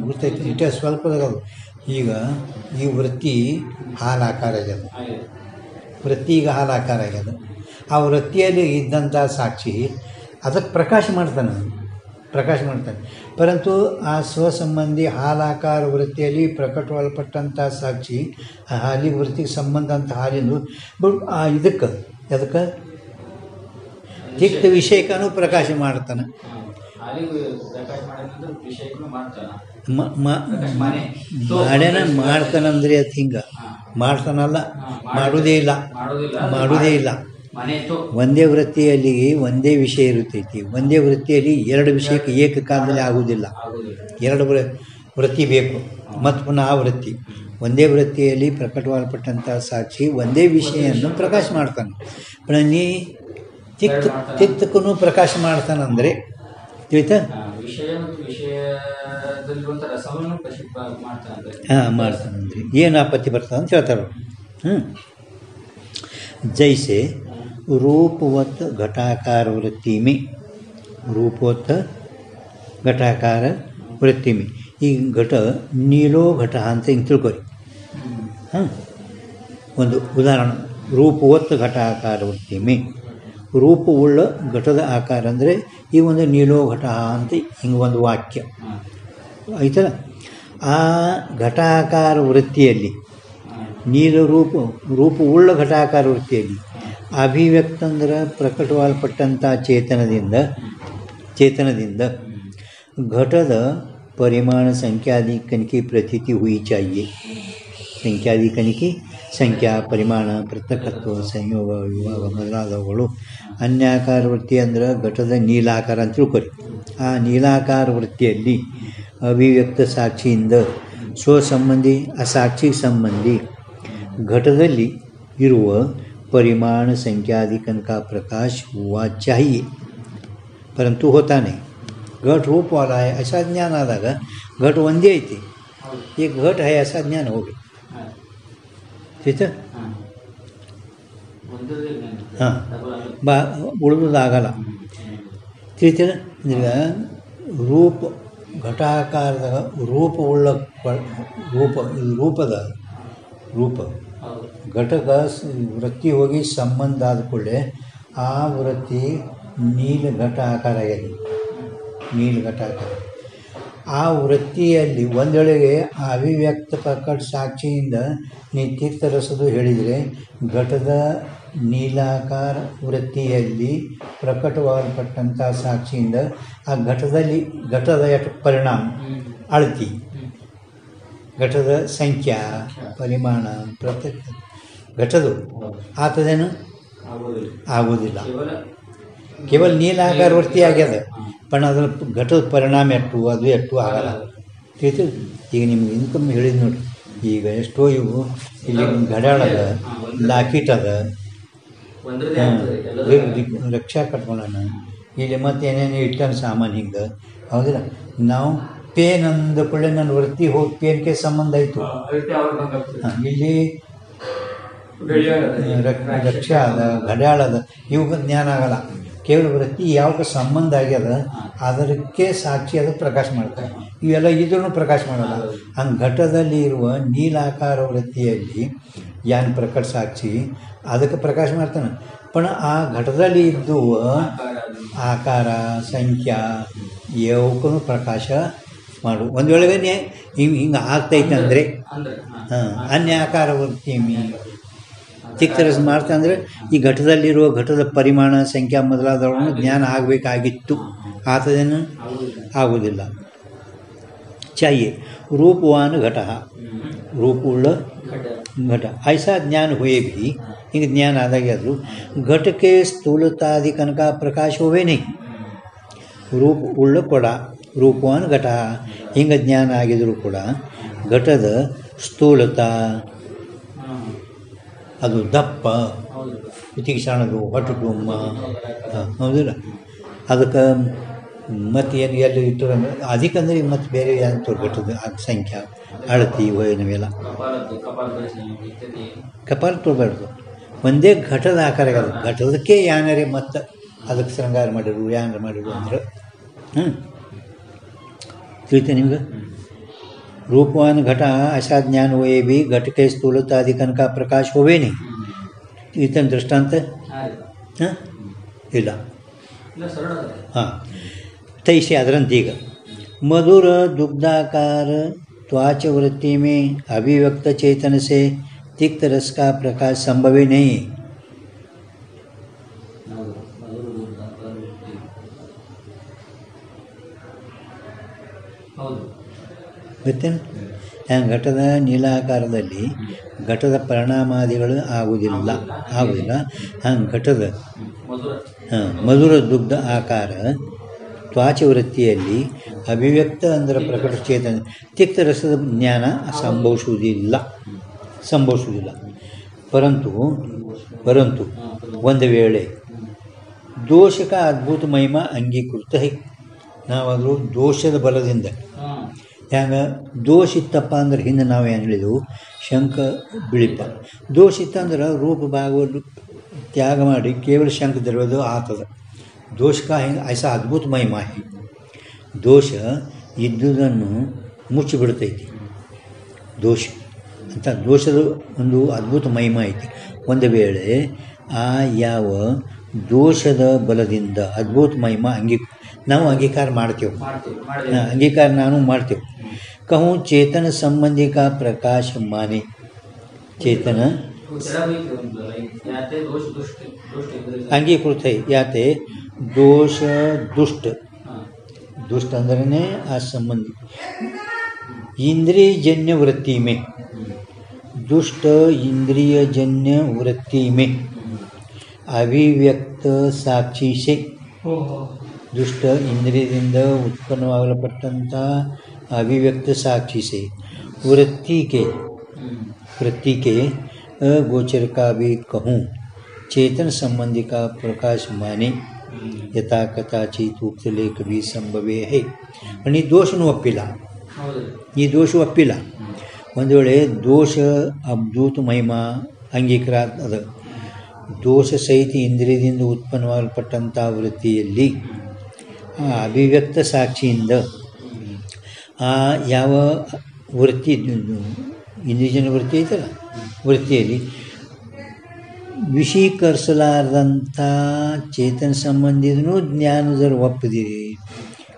ಗೊತ್ತೈತಿ ಇಷ್ಟೇ ಸ್ವಲ್ಪದಾಗದು. ಈಗ ಈ ವೃತ್ತಿ ಹಾಲಾಕಾರ ಆಗ್ಯದ, ವೃತ್ತಿ ಈಗ ಹಾಲಾಕಾರ ಆಗ್ಯದ. ಆ ವೃತ್ತಿಯಲ್ಲಿ ಇದ್ದಂಥ ಸಾಕ್ಷಿ ಅದಕ್ಕೆ ಪ್ರಕಾಶ ಮಾಡ್ತಾನೆ. ಪರಂತು ಆ ಸ್ವಸಂಬಂಧಿ ಹಾಲಾಕಾರ ವೃತ್ತಿಯಲ್ಲಿ ಪ್ರಕಟವಾಗಲ್ಪಟ್ಟಂಥ ಸಾಕ್ಷಿ ಆ ಹಾಲಿ ವೃತ್ತಿಗೆ ಸಂಬಂಧ ಅಂತ ಹಾಲಿಂದು ಇದಕ್ಕೆ ತಿಕ್ತ ವಿಷಯಕ್ಕೂ ಪ್ರಕಾಶ ಮಾಡ್ತಾನೆ. ಮಾಡ್ತಾನಂದ್ರೆ ಅದು ಹಿಂಗೆ ಮಾಡ್ತಾನಲ್ಲ, ಮಾಡುವುದೇ ಇಲ್ಲ. ಒಂದೇ ವೃತ್ತಿಯಲ್ಲಿ ಒಂದೇ ವಿಷಯ ಇರುತ್ತೈತಿ. ಒಂದೇ ವೃತ್ತಿಯಲ್ಲಿ ಎರಡು ವಿಷಯಕ್ಕೆ ಏಕಕಾಲದಲ್ಲಿ ಆಗುವುದಿಲ್ಲ. ಎರಡು ವೃತ್ತಿ ಬೇಕು ಮತ್ತು ಪುನಃ ಆ ವೃತ್ತಿ. ಒಂದೇ ವೃತ್ತಿಯಲ್ಲಿ ಪ್ರಕಟವಾಗಲ್ಪಟ್ಟಂಥ ಸಾಕ್ಷಿ ಒಂದೇ ವಿಷಯವನ್ನು ಪ್ರಕಾಶ ಮಾಡ್ತಾನೆ. ನೀ ತಿಕ್ತಕ್ಕೂ ಪ್ರಕಾಶ ಮಾಡ್ತಾನಂದರೆ ತಿಳಿತಾ? ಮಾಡ್ತಾನಂದ್ರೆ ಏನು ಆಪತ್ತಿ ಬರ್ತದೆ ಅಂತ ಹೇಳ್ತಾರೆ. ಜೈಸೆ ರೂಪವತ್ ಘಟಾಕಾರ ವೃತ್ತಿ ಮೇ, ರೂಪವತ್ ಘಟಾಕಾರ ವೃತ್ತಿ ಮೇ. ಈ ಘಟ ನೀಲೋ ಘಟ ಅಂತ ಹಿಂಗೆ ತಿಳ್ಕೊರಿ. ಒಂದು ಉದಾಹರಣೆ, ರೂಪವತ್ ಘಟಾಕಾರ ವೃತ್ತಿ ಮೇ, ರೂಪವುಳ್ಳ ಘಟದ ಆಕಾರ ಅಂದರೆ ಈ ಒಂದು ನೀಲೋ ಘಟ ಅಂತ ಹಿಂಗೆ ಒಂದು ವಾಕ್ಯ ಆಯ್ತಲ್ಲ. ಆ ಘಟಾಕಾರ ವೃತ್ತಿಯಲ್ಲಿ ರೂಪವುಳ್ಳ ಘಟಾಕಾರ ವೃತ್ತಿಯಲ್ಲಿ ಅಭಿವ್ಯಕ್ತ ಅಂದ್ರೆ ಪ್ರಕಟವಾಗಲ್ಪಟ್ಟಂಥ ಚೇತನದಿಂದ ಘಟದ ಪರಿಮಾಣ ಸಂಖ್ಯಾಧಿಕನಿಕೆ ಪ್ರತೀತಿ ಹುಯಿ ಚಾಹಿಯೆ. ಸಂಖ್ಯಾಧಿಕನಿಕೆ, ಸಂಖ್ಯಾ, ಪರಿಮಾಣ, ಪೃಥಕತ್ವ, ಸಂಯೋಗ, ವಿಭಾಗ ಮೊದಲಾದವುಗಳು. ಅನ್ಯಾಕಾರ ವೃತ್ತಿ ಅಂದ್ರೆ ಘಟದ ನೀಲಾಕಾರ ಅಂತ ತಿಳ್ಕೊರಿ. ಆ ನೀಲಾಕಾರ ವೃತ್ತಿಯಲ್ಲಿ ಅಭಿವ್ಯಕ್ತ ಸಾಕ್ಷಿಯಿಂದ ಸ್ವಸಂಬಂಧಿ ಅಸಾಕ್ಷಿ ಸಂಬಂಧಿ घटದಲ್ಲಿ ಇರುವ परिमाण संख्याधिकन का प्रकाश हुआ चाहिए, परंतु होता नहीं. घट रूप वाला है ऐसा ज्ञान आದಾಗ घट ಒಂದೇ ಐತಿ, एक घट है ऐसा ज्ञान हो गया. ठीक है, ಹಾಂ ಉಳಿದಾಗಲ್ಲ. ತಿಳಿತೇನೆ. ಈಗ ರೂಪ ಘಟಾಕಾರದ ರೂಪವುಳ್ಳ ರೂಪ ಘಟಕ ವೃತ್ತಿ ಹೋಗಿ ಸಂಬಂಧ ಆದ ಕೂಡಲೇ ಆ ವೃತ್ತಿ ನೀಲ ಘಟ ಆಕಾರ ಆಗಿದೆ. ನೀಲ ಘಟ ಆಕಾರ ಆ ವೃತ್ತಿಯಲ್ಲಿ ಒಂದೊಳಗೆ ಅಭಿವ್ಯಕ್ತ ಪ್ರಕಟ ಸಾಕ್ಷಿಯಿಂದ ನೀ ತೀರ್ಥರಸದು ಹೇಳಿದರೆ ಘಟದ ನೀಲಾಕಾರ ವೃತ್ತಿಯಲ್ಲಿ ಪ್ರಕಟವಾಗಲ್ಪಟ್ಟಂಥ ಸಾಕ್ಷಿಯಿಂದ ಆ ಘಟದ ಎಷ್ಟು ಪರಿಣಾಮ ಅಳತಿ, ಘಟದ ಸಂಖ್ಯಾ, ಪರಿಮಾಣ, ಪ್ರತ್ಯೇಕ ಘಟದು ಆತದೇನು ಆಗೋದಿಲ್ಲ. ಕೇವಲ ನೀಲಾಕಾರ ವೃತ್ತಿ ಆಗ್ಯದ, पण ಅದರ ಘಟದ ಪರಿಣಾಮ ಎಷ್ಟು ಆಗಲ್ಲ. ತಿಳಿತು. ಈಗ ನಿಮ್ಗೆ ಇನ್ಕಮ್ ಹೇಳಿದ್ ನೋಡಿ, ಈಗ ಎಷ್ಟೋ ಇವು ಇಲ್ಲಿ ಗಡ್ಯಾಳ ಅದ, ಲಾಕಿಟ್ ಅದ, ರಕ್ಷಾ ಕಟ್ಕೊಳ್ಳೋಣ ಇಲ್ಲಿ ಮತ್ತೆ ಏನೇನು ಇಟ್ಟಾನ ಸಾಮಾನು ಹಿಂಗೆ ಹೌದಿಲ್ಲ. ನಾವು ಪೇನ್ ಅಂದ ಕೂಡಲೇ ನನ್ನ ವೃತ್ತಿ ಹೋಗಿ ಪೇನ್ಗೆ ಸಂಬಂಧ ಆಯಿತು. ಇಲ್ಲಿ ರಕ್ಷಾ ಅದ, ಗಡ್ಯಾಳ ಅದ, ಇವಾಗ ಜ್ಞಾನ ಆಗಲ್ಲ. ಕೇವಲ ವೃತ್ತಿ ಯಾವಾಗ ಸಂಬಂಧ ಆಗ್ಯದ ಅದಕ್ಕೆ ಸಾಕ್ಷಿ ಅದು ಪ್ರಕಾಶ ಮಾಡ್ತಾರೆ. ಇವೆಲ್ಲ ಇದ್ರೂ ಪ್ರಕಾಶ ಮಾಡಲ್ಲ. ಹಂಗೆ ಘಟದಲ್ಲಿ ಇರುವ ನೀಲಾಕಾರ ವೃತ್ತಿಯಲ್ಲಿ ಯಾನ್ ಪ್ರಕಟ ಸಾಕ್ಷಿ ಅದಕ್ಕೆ ಪ್ರಕಾಶ ಮಾಡ್ತಾನೆ. पण ಆ ಘಟದಲ್ಲಿ ಇದ್ದು ಆಕಾರ, ಸಂಖ್ಯಾ ಯಾವಕ್ಕೂ ಪ್ರಕಾಶ ಮಾಡು. ಒಂದು ವೇಳೆ ಹಿಂಗೆ ಆಗ್ತೈತೆ ಅಂದರೆ ಅನ್ಯಾಕಾರ ವೃತ್ತಿ ಚಿಕ್ಕರಸ್ ಮಾಡ್ತಾ ಅಂದರೆ ಈ ಘಟದಲ್ಲಿರುವ ಘಟದ ಪರಿಮಾಣ, ಸಂಖ್ಯಾ ಮೊದಲಾದವುಗಳನ್ನು ಜ್ಞಾನ ಆಗಬೇಕಾಗಿತ್ತು. ಆತದೇನು ಆಗುವುದಿಲ್ಲ. ಚಾಹಿಯೆ रूपवान घटः रूपउಳ್ಳ घट ऐसा ज्ञान हुए भी ಹಿಂಗೆ ಜ್ಞಾನ ಆದಾಗೆ ಆದರೂ ಘಟಕ್ಕೆ ಸ್ಥೂಲತಾದಿ ಕನಕ ಪ್ರಕಾಶ ಹೋವೇ नहीं ರೂಪ ಉಳ್ಳ ಕೊಡ ರೂಪವಾನ್ ಘಟ ಹಿಂಗೆ ಜ್ಞಾನ ಆಗಿದರೂ ಕೂಡ ಘಟದ ಸ್ಥೂಲತಾ ಅದು ದಪ್ಪ ತೀಕ್ಷ್ಣದು ಹೊಟ್ಟುಟುಮ್ಮ ಹೌದಿಲ್ಲ ಅದಕ್ಕೆ ಮತ್ತು ಏನು ಎಲ್ಲಿ ಇಟ್ಟರೆ ಅದಕ್ಕೆ ಅಂದರೆ ಮತ್ತು ಬೇರೆ ಏನು ತೋರ್ಗಟ್ಟದ ಅದು ಸಂಖ್ಯೆ ಅಳತಿ ವಯನವೆಲ್ಲ ಕಪಾಲ ತೋರ್ಬಾರ್ದು ಒಂದೇ ಘಟದ ಆಕಾರ ಅದು ಘಟದಕ್ಕೆ ಯಾನರೆ ಮತ್ತು ಅದಕ್ಕೆ ಶೃಂಗಾರ ಮಾಡಿರು ಯಾನರ ಮಾಡಿರು ಅಂದ್ರೆ ತಿಳಿತೆ ನಿಮ್ಗೆ रूपवान घटा ऐसा ज्ञान हुए भी घट के स्थूलता आदि कन का प्रकाश होवे नहीं इतन दृष्टांत हाँ ಇಲ್ಲ ಹಾಂ तैसे ಅದರಂತೀಗ मधुर दुग्धाकार त्वाच वृत्ति में अभिव्यक्त चेतन से तिक्त रस का प्रकाश संभव ही नहीं ಗೊತ್ತೇನು ಘಟದ ನೀಲಾಕಾರದಲ್ಲಿ ಘಟದ ಪರಿಣಾಮಾದಿಗಳು ಆಗುವುದಿಲ್ಲ ಹಂಗೆ ಘಟದ ಮಧುರ ದುಗ್ಧ ಆಕಾರ ತ್ವಾಚ ವೃತ್ತಿಯಲ್ಲಿ ಅಭಿವ್ಯಕ್ತ ಅಂದರೆ ಪ್ರಕಟ ಚೇತನ ತಿಕ್ತ ರಸದ ಜ್ಞಾನ ಸಂಭವಿಸುವುದಿಲ್ಲ ಪರಂತು ಒಂದು ವೇಳೆ ದೋಷಕ ಅದ್ಭುತ ಮಹಿಮಾ ಅಂಗೀಕೃತ ನಾವಾದರೂ ದೋಷದ ಬಲದಿಂದ ಹ್ಯಾಂಗೆ ದೋಷ ಇತ್ತಪ್ಪ ಅಂದ್ರೆ ಹಿಂದೆ ನಾವು ಏನು ಹೇಳಿದೆವು ಶಂಕ ಬಿಳಿಪ ದೋಷ ಇತ್ತಂದ್ರೆ ರೂಪ ಭಾಗವನ್ನು ತ್ಯಾಗ ಮಾಡಿ ಕೇವಲ ಶಂಕ ದ್ರವ್ಯದು ಆತದ ದೋಷ का ऐसा अद्भुत महिमा है ದೋಷ ಇದ್ದುದನ್ನು ಮುಚ್ಚಿಬಿಡ್ತೈತಿ ದೋಷ ಅಂತ ದೋಷದ ಒಂದು ಅದ್ಭುತ ಮಹಿಮಾ ಐತಿ ಒಂದು ವೇಳೆ ಆ ಯಾವ ದೋಷದ ಬಲದಿಂದ ಅದ್ಭುತ ಮಹಿಮಾ ನಾವು ಅಂಗೀಕಾರ ಮಾಡ್ತೇವೆ ಅಂಗೀಕಾರ ನಾನು ಮಾಡ್ತೇವೆ कहूँ चेतन संबंधी का प्रकाश माने चेतन अंगीकृत है याते दोष दुष्ट अंदरने आ संबंधी इंद्रियजन्य वृत्ति में दुष्ट इंद्रियजन्य वृत्ति में अभिव्यक्त साक्षी से दुष्ट इंद्रियದಿಂದ ಉತ್ಪನ್ನವಾಗಲ್ಪಟ್ಟಂಥ अभिव्यक्त साक्षी से वृत्ति के अगोचर का भी कहूँ चेतन संबंधी का प्रकाश माने यथा कथाचित उक्त लेख भी संभवे है आणि दोषनु ಒಪ್ಪಿಲ್ಲ ಈ ದೋಷ ಒಪ್ಪಿಲ್ಲ ಒಂದು ವೇಳೆ ದೋಷ ಅದ್ಭುತ ಮಹಿಮಾ ಅಂಗೀಕಾರ ಅದ ದೋಷ ಸಹಿತ ಇಂದ್ರಿಯದಿಂದ ಉತ್ಪನ್ನವಾಗಲ್ಪಟ್ಟಂಥ ವೃತ್ತಿಯಲ್ಲಿ ಅಭಿವ್ಯಕ್ತ ಸಾಕ್ಷಿಯಿಂದ ಆ ಯಾವ ವೃತ್ತಿ ಇಂದ್ರಿಯಜನ್ಯ ವೃತ್ತಿ ಐತಲ್ಲ ವೃತ್ತಿಯಲ್ಲಿ ವಿಷೀಕರಿಸಲಾರದಂಥ ಚೇತನ ಸಂಬಂಧಿದೂ ಜ್ಞಾನದರ ಒಪ್ಪದಿರಿ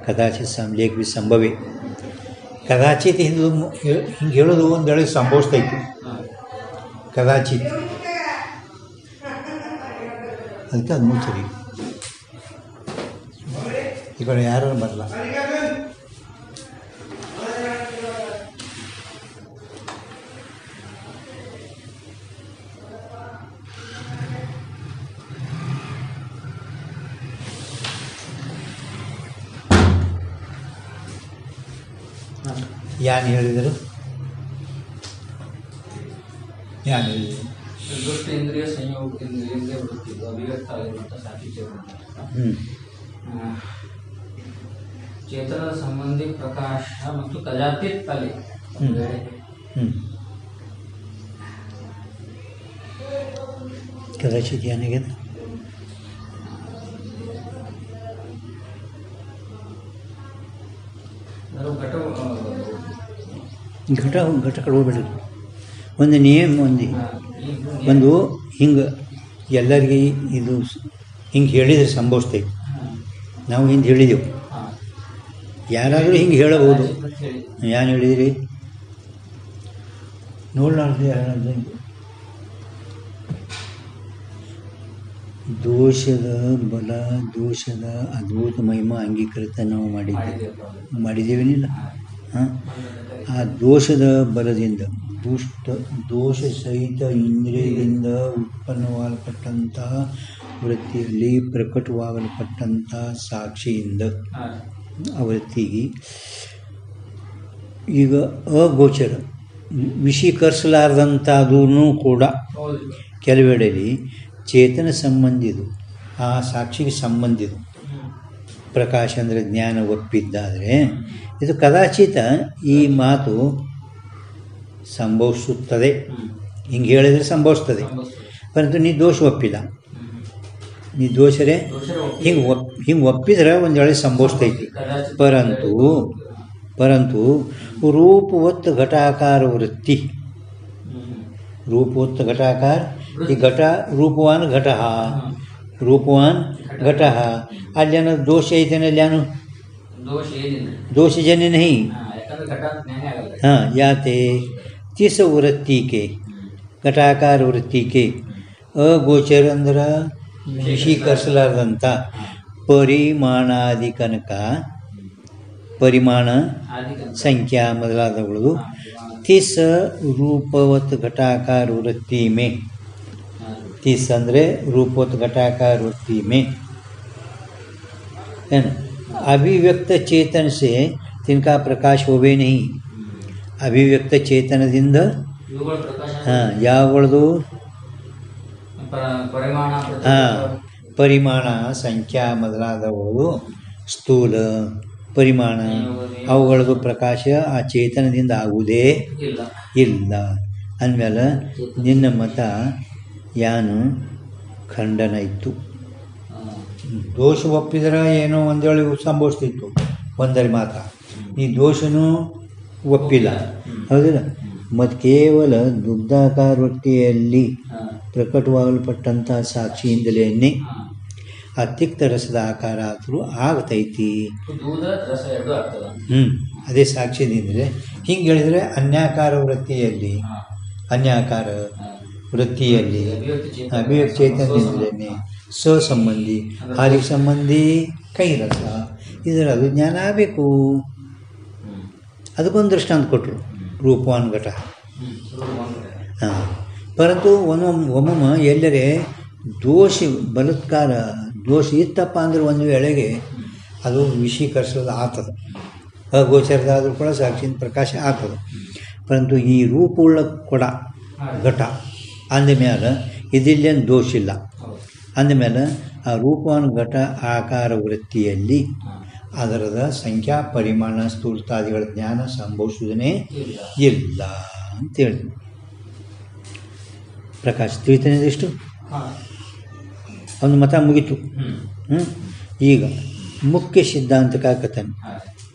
ಕದಾಚಿತ್ ಲೇಖ ಬಿ ಸಂಭವೇ ಕದಾಚಿತ್ ಹಿಂಗೆ ಹೇಳೋದು ಒಂದು ವೇಳೆ ಸಂಭವಿಸ್ತೈತಿ ಕದಾಚಿತ್ ಅದಕ್ಕೆ ಅದು ಮುಚ್ಚರಿ ಈ ಕಡೆ ಯಾರು ಬರಲ್ಲ ಯಾರು ಹೇಳಿದರು ದುಷ್ಟ ಇಂದ್ರಿಯ ಸಂಯೋಗ ಇಂದ್ರಿಯ ವೃತ್ತಿ ಅಭಿವ್ಯಕ್ತ ಆಗಿರುವಂಥ ಸಾಕ್ಷಿ ಚೇತನ ಸಂಬಂಧಿ ಪ್ರಕಾಶ ಮತ್ತು ಕದಾಚಿತ್ ತಲೆ ಕದಾಚಿತ್ ಏನಾಗಿದೆ ಘಟ ಕಳ್ಕೋಬೇಡ್ರಿ ಒಂದು ನಿಯಮ ಒಂದು ಹಿಂಗೆ ಎಲ್ಲರಿಗೆ ಇದು ಹಿಂಗೆ ಹೇಳಿದರೆ ಸಂಭವಿಸ್ತೈತಿ ನಾವು ಹಿಂದೆ ಹೇಳಿದೆವು ಯಾರಾದರೂ ಹಿಂಗೆ ಹೇಳಬಹುದು ಏನು ಹೇಳಿದಿರಿ ನೋಡಲಾರ್ದು ಯಾರಾದ್ರೂ ದೋಷದ ಬಲ ದೋಷದ ಅದ್ಭುತ ಮಹಿಮಾ ಅಂಗೀಕೃತ ನಾವು ಮಾಡಿದ್ದೇವೇನಿಲ್ಲ ಆ ದೋಷದ ಬಲದಿಂದ ದೋಷ ಸಹಿತ ಇಂದ್ರಿಯದಿಂದ ಉತ್ಪನ್ನವಾಗಲ್ಪಟ್ಟಂತಹ ವೃತ್ತಿಯಲ್ಲಿ ಪ್ರಕಟವಾಗಲ್ಪಟ್ಟಂಥ ಸಾಕ್ಷಿಯಿಂದ ಆ ವೃತ್ತಿಗೆ ಈಗ ಅಗೋಚರ ವಿಷೀಕರಿಸಲಾರ್ದಂಥದೂ ಕೂಡ ಕೆಲವೆಡೆಯಲ್ಲಿ ಚೇತನ ಸಂಬಂಧಿದು ಆ ಸಾಕ್ಷಿಗೆ ಸಂಬಂಧಿದು ಪ್ರಕಾಶ ಅಂದರೆ ಜ್ಞಾನ ಒಪ್ಪಿದ್ದಾದರೆ ಇದು ಕದಾಚಿತ ಈ ಮಾತು ಸಂಭವಿಸುತ್ತದೆ, ಹಿಂಗೆ ಹೇಳಿದರೆ ಸಂಭವಿಸ್ತದೆ. ಪರಂತು ನೀ ದೋಷ ಒಪ್ಪಿಲ್ಲ, ನೀ ದೋಷರೇ ಹಿಂಗೆ ಒಪ್ಪಿದ್ರೆ ಒಂದು ವೇಳೆ ಸಂಭವಿಸ್ತೈತಿ. ಪರಂತು ರೂಪವತ್ ಘಟಾಕಾರ ವೃತ್ತಿ, ರೂಪವತ್ ಘಟಾಕಾರ ಈ ಘಟ ರೂಪವಾನ್ घटः ಅಲ್ಲೇನು ದೋಷ ಐತೇನೆ, ಅಲ್ಲೇನು दोषजन्य नहीं। हाँ याते तिस वृत्ति के घटाकार वृत्ति के अगोचर अंदर ವಿಷೀಕರಿಸಲಾರ್ದಂಥ ಪರಿಮಾಣಾದಿಕನಕ ಪರಿಮಾಣ ಸಂಖ್ಯಾ ಮೊದಲಾದವುಗಳು ತಿಸ್ ರೂಪವತ್ ಘಟಾಕಾರ ವೃತ್ತಿ ಮೇ, तिस ಅಂದರೆ रूपवत घटाकार वृत्ति में है ना, अभिव्यक्त चेतन से तिनका प्रकाश होवे नहीं. अभिव्यक्त चेतनದಿಂದ ಹಾಂ ಯಾವಳದು ಪರಿಮಾಣ ಸಂಖ್ಯಾ ಮೊದಲಾದವುಗಳು ಸ್ಥೂಲ ಪರಿಮಾಣ ಅವುಗಳದು ಪ್ರಕಾಶ ಆ ಚೇತನದಿಂದ ಆಗುವುದೇ ಇಲ್ಲ ಅಂದಮೇಲೆ ನಿನ್ನ ಮತ ಯಾನು ಖಂಡನ ಇತ್ತು. ದೋಷ ಒಪ್ಪಿದ್ರೆ ಏನೋ ಒಂದೇಳಿ ಸಂಭವಿಸ್ತಿತ್ತು ಒಂದರಿ ಮಾತ್ರ, ಈ ದೋಷನೂ ಒಪ್ಪಿಲ್ಲ ಹೌದಿಲ್ಲ. ಮತ್ತು ಕೇವಲ ದುಗ್ಧಾಕಾರ ವೃತ್ತಿಯಲ್ಲಿ ಪ್ರಕಟವಾಗಲ್ಪಟ್ಟಂಥ ಸಾಕ್ಷಿಯಿಂದಲೇ ಆ ತಿಕ್ತ ರಸದ ಆಕಾರ ಆದರೂ ಆಗ್ತೈತಿ. ಅದೇ ಸಾಕ್ಷಿದಿಂದಲೇ ಹಿಂಗೆ ಹೇಳಿದರೆ ಅನ್ಯಾಕಾರ ವೃತ್ತಿಯಲ್ಲಿ ಅನ್ಯಾಕಾರ ವೃತ್ತಿಯಲ್ಲಿ ಅಭಿವ್ಯಕ್ತಿ ಚೇತನದಿಂದಲೇ ಸಂಬಂಧಿ ಹಾಲಿಗೆ ಸಂಬಂಧಿ ಕೈರಸ ಇದರ ಅಭಿಜ್ಞಾನ ಆಗಬೇಕು. ಅದಕ್ಕೊಂದು ದೃಷ್ಟಾಂತ ಕೊಟ್ಟರು ರೂಪವಾನ್ ಘಟ. ಹಾಂ ಪರಂತು ಒಮ್ಮೊಮ್ಮೆ ಎಲ್ಲರೇ ದೋಷ ಬಲಾತ್ಕಾರ ದೋಷ ಇತ್ತಪ್ಪ ಅಂದರೆ ಒಂದು ವೇಳೆಗೆ ಅದು ವಿಷೀಕರಿಸೋದು ಆಗ್ತದೆ, ಅಗೋಚರದಾದರೂ ಕೂಡ ಸಾಕ್ಷಿಯಿಂದ ಪ್ರಕಾಶ ಆಗ್ತದೆ. ಪರಂತು ಈ ರೂಪವುಳ್ಳ ಕೊಡ ಘಟ ಅಂದಮೇಲೆ ಇದಿಲ್ಲೇನು ದೋಷ ಇಲ್ಲ. ಅಂದಮೇಲೆ ಆ ರೂಪವಾನ್ ಘಟ ಆಕಾರ ವೃತ್ತಿಯಲ್ಲಿ ಅದರದ ಸಂಖ್ಯಾ ಪರಿಮಾಣ ಸ್ಥೂಲತಾದಿಗಳ ಜ್ಞಾನ ಸಂಭವಿಸುವುದೇ ಇಲ್ಲ ಅಂತೇಳಿ ಪ್ರಕಾಶ ತಿಳಿತಾನೆಷ್ಟು ಒಂದು ಮತ ಮುಗಿತು. ಈಗ ಮುಖ್ಯ ಸಿದ್ಧಾಂತಕ ಕಥನೆ.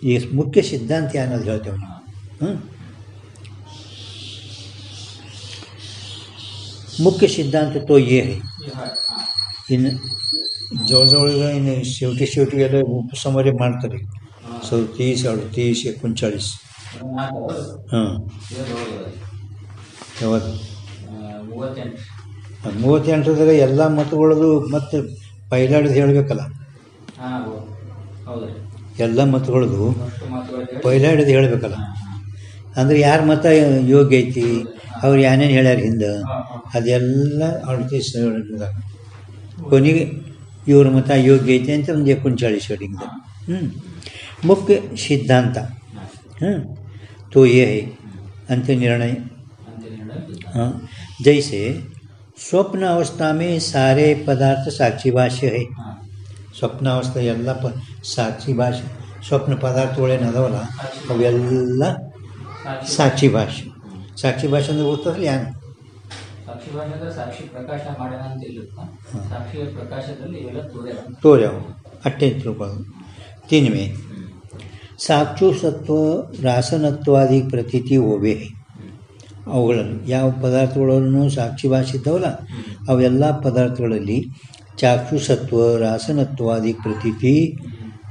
ಈ ಮುಖ್ಯ ಸಿದ್ಧಾಂತ ಅನ್ನೋದು ಹೇಳ್ತೇವೆ ನಾವು. ಮುಖ್ಯ ಸಿದ್ಧಾಂತ ತೋ ಯೇ ಹೈ. ಇನ್ನು ಜವಳಜವಳಿಗೆ ಇನ್ನು शेवटी ಉಪಸಂಹಾರ ಮಾಡ್ತಾರೆ 37, 38, 39. ಹಾಂ ಯಾವುದು 38ದಾಗ ಎಲ್ಲ ಮತಗಳದು ಮತ್ತು ಪೈಲಾಡಿದು ಹೇಳಬೇಕಲ್ಲ, ಎಲ್ಲ ಮತಗಳದು ಪೈಲಾಡಿದು ಹೇಳಬೇಕಲ್ಲ. ಅಂದರೆ ಯಾರ ಮತ ಯೋಗ್ಯ ಐತಿ ಅವ್ರು ಏನೇನು ಹೇಳ್ಯಾರ ಹಿಂದೆ ಅದೆಲ್ಲ ಅಳತಿ ಕೊನೆಗೆ ಇವ್ರ ಮತ ಯೋಗ್ಯ ಐತಿ ಅಂತ ಒಂದು 39 ಹಿಂದೆ. ಮುಖ್ಯ ಸಿದ್ಧಾಂತ तो ये है अंत निर्णय. हाँ जैसे स्वप्न अवस्था में सारे पदार्थ साक्षी भाष्य है. ಸ್ವಪ್ನಾವಸ್ಥೆ ಎಲ್ಲ ಸಾಕ್ಷಿ ಭಾಷೆ. ಸ್ವಪ್ನ ಪದಾರ್ಥಗಳೇನದವಲ್ಲ ಅವೆಲ್ಲ ಸಾಕ್ಷಿ ಭಾಷೆ. ಸಾಕ್ಷಿ ಭಾಷೆ ಅಂದ್ರೆ ಗೊತ್ತದ್ರಲ್ಲಿ ಏನು ತೋರ್ಯಾವ ಅಟ್ಟೆ ತಿಳ್ಕೊಳ್ಳೋದು. ತಿನ್ಮೆ ಸಾಕ್ಷು ಸತ್ವ ರಾಸನತ್ವಾದಿ ಪ್ರತೀತಿ ಹೋವೆ. ಅವುಗಳಲ್ಲಿ ಯಾವ ಪದಾರ್ಥಗಳನ್ನು ಸಾಕ್ಷಿ ಭಾಷೆ ಇದ್ದಾವಲ್ಲ ಅವೆಲ್ಲ ಪದಾರ್ಥಗಳಲ್ಲಿ ಚಾಕ್ಷು ಸತ್ವ ರಾಸನತ್ವಾದಿ ಪ್ರತೀತಿ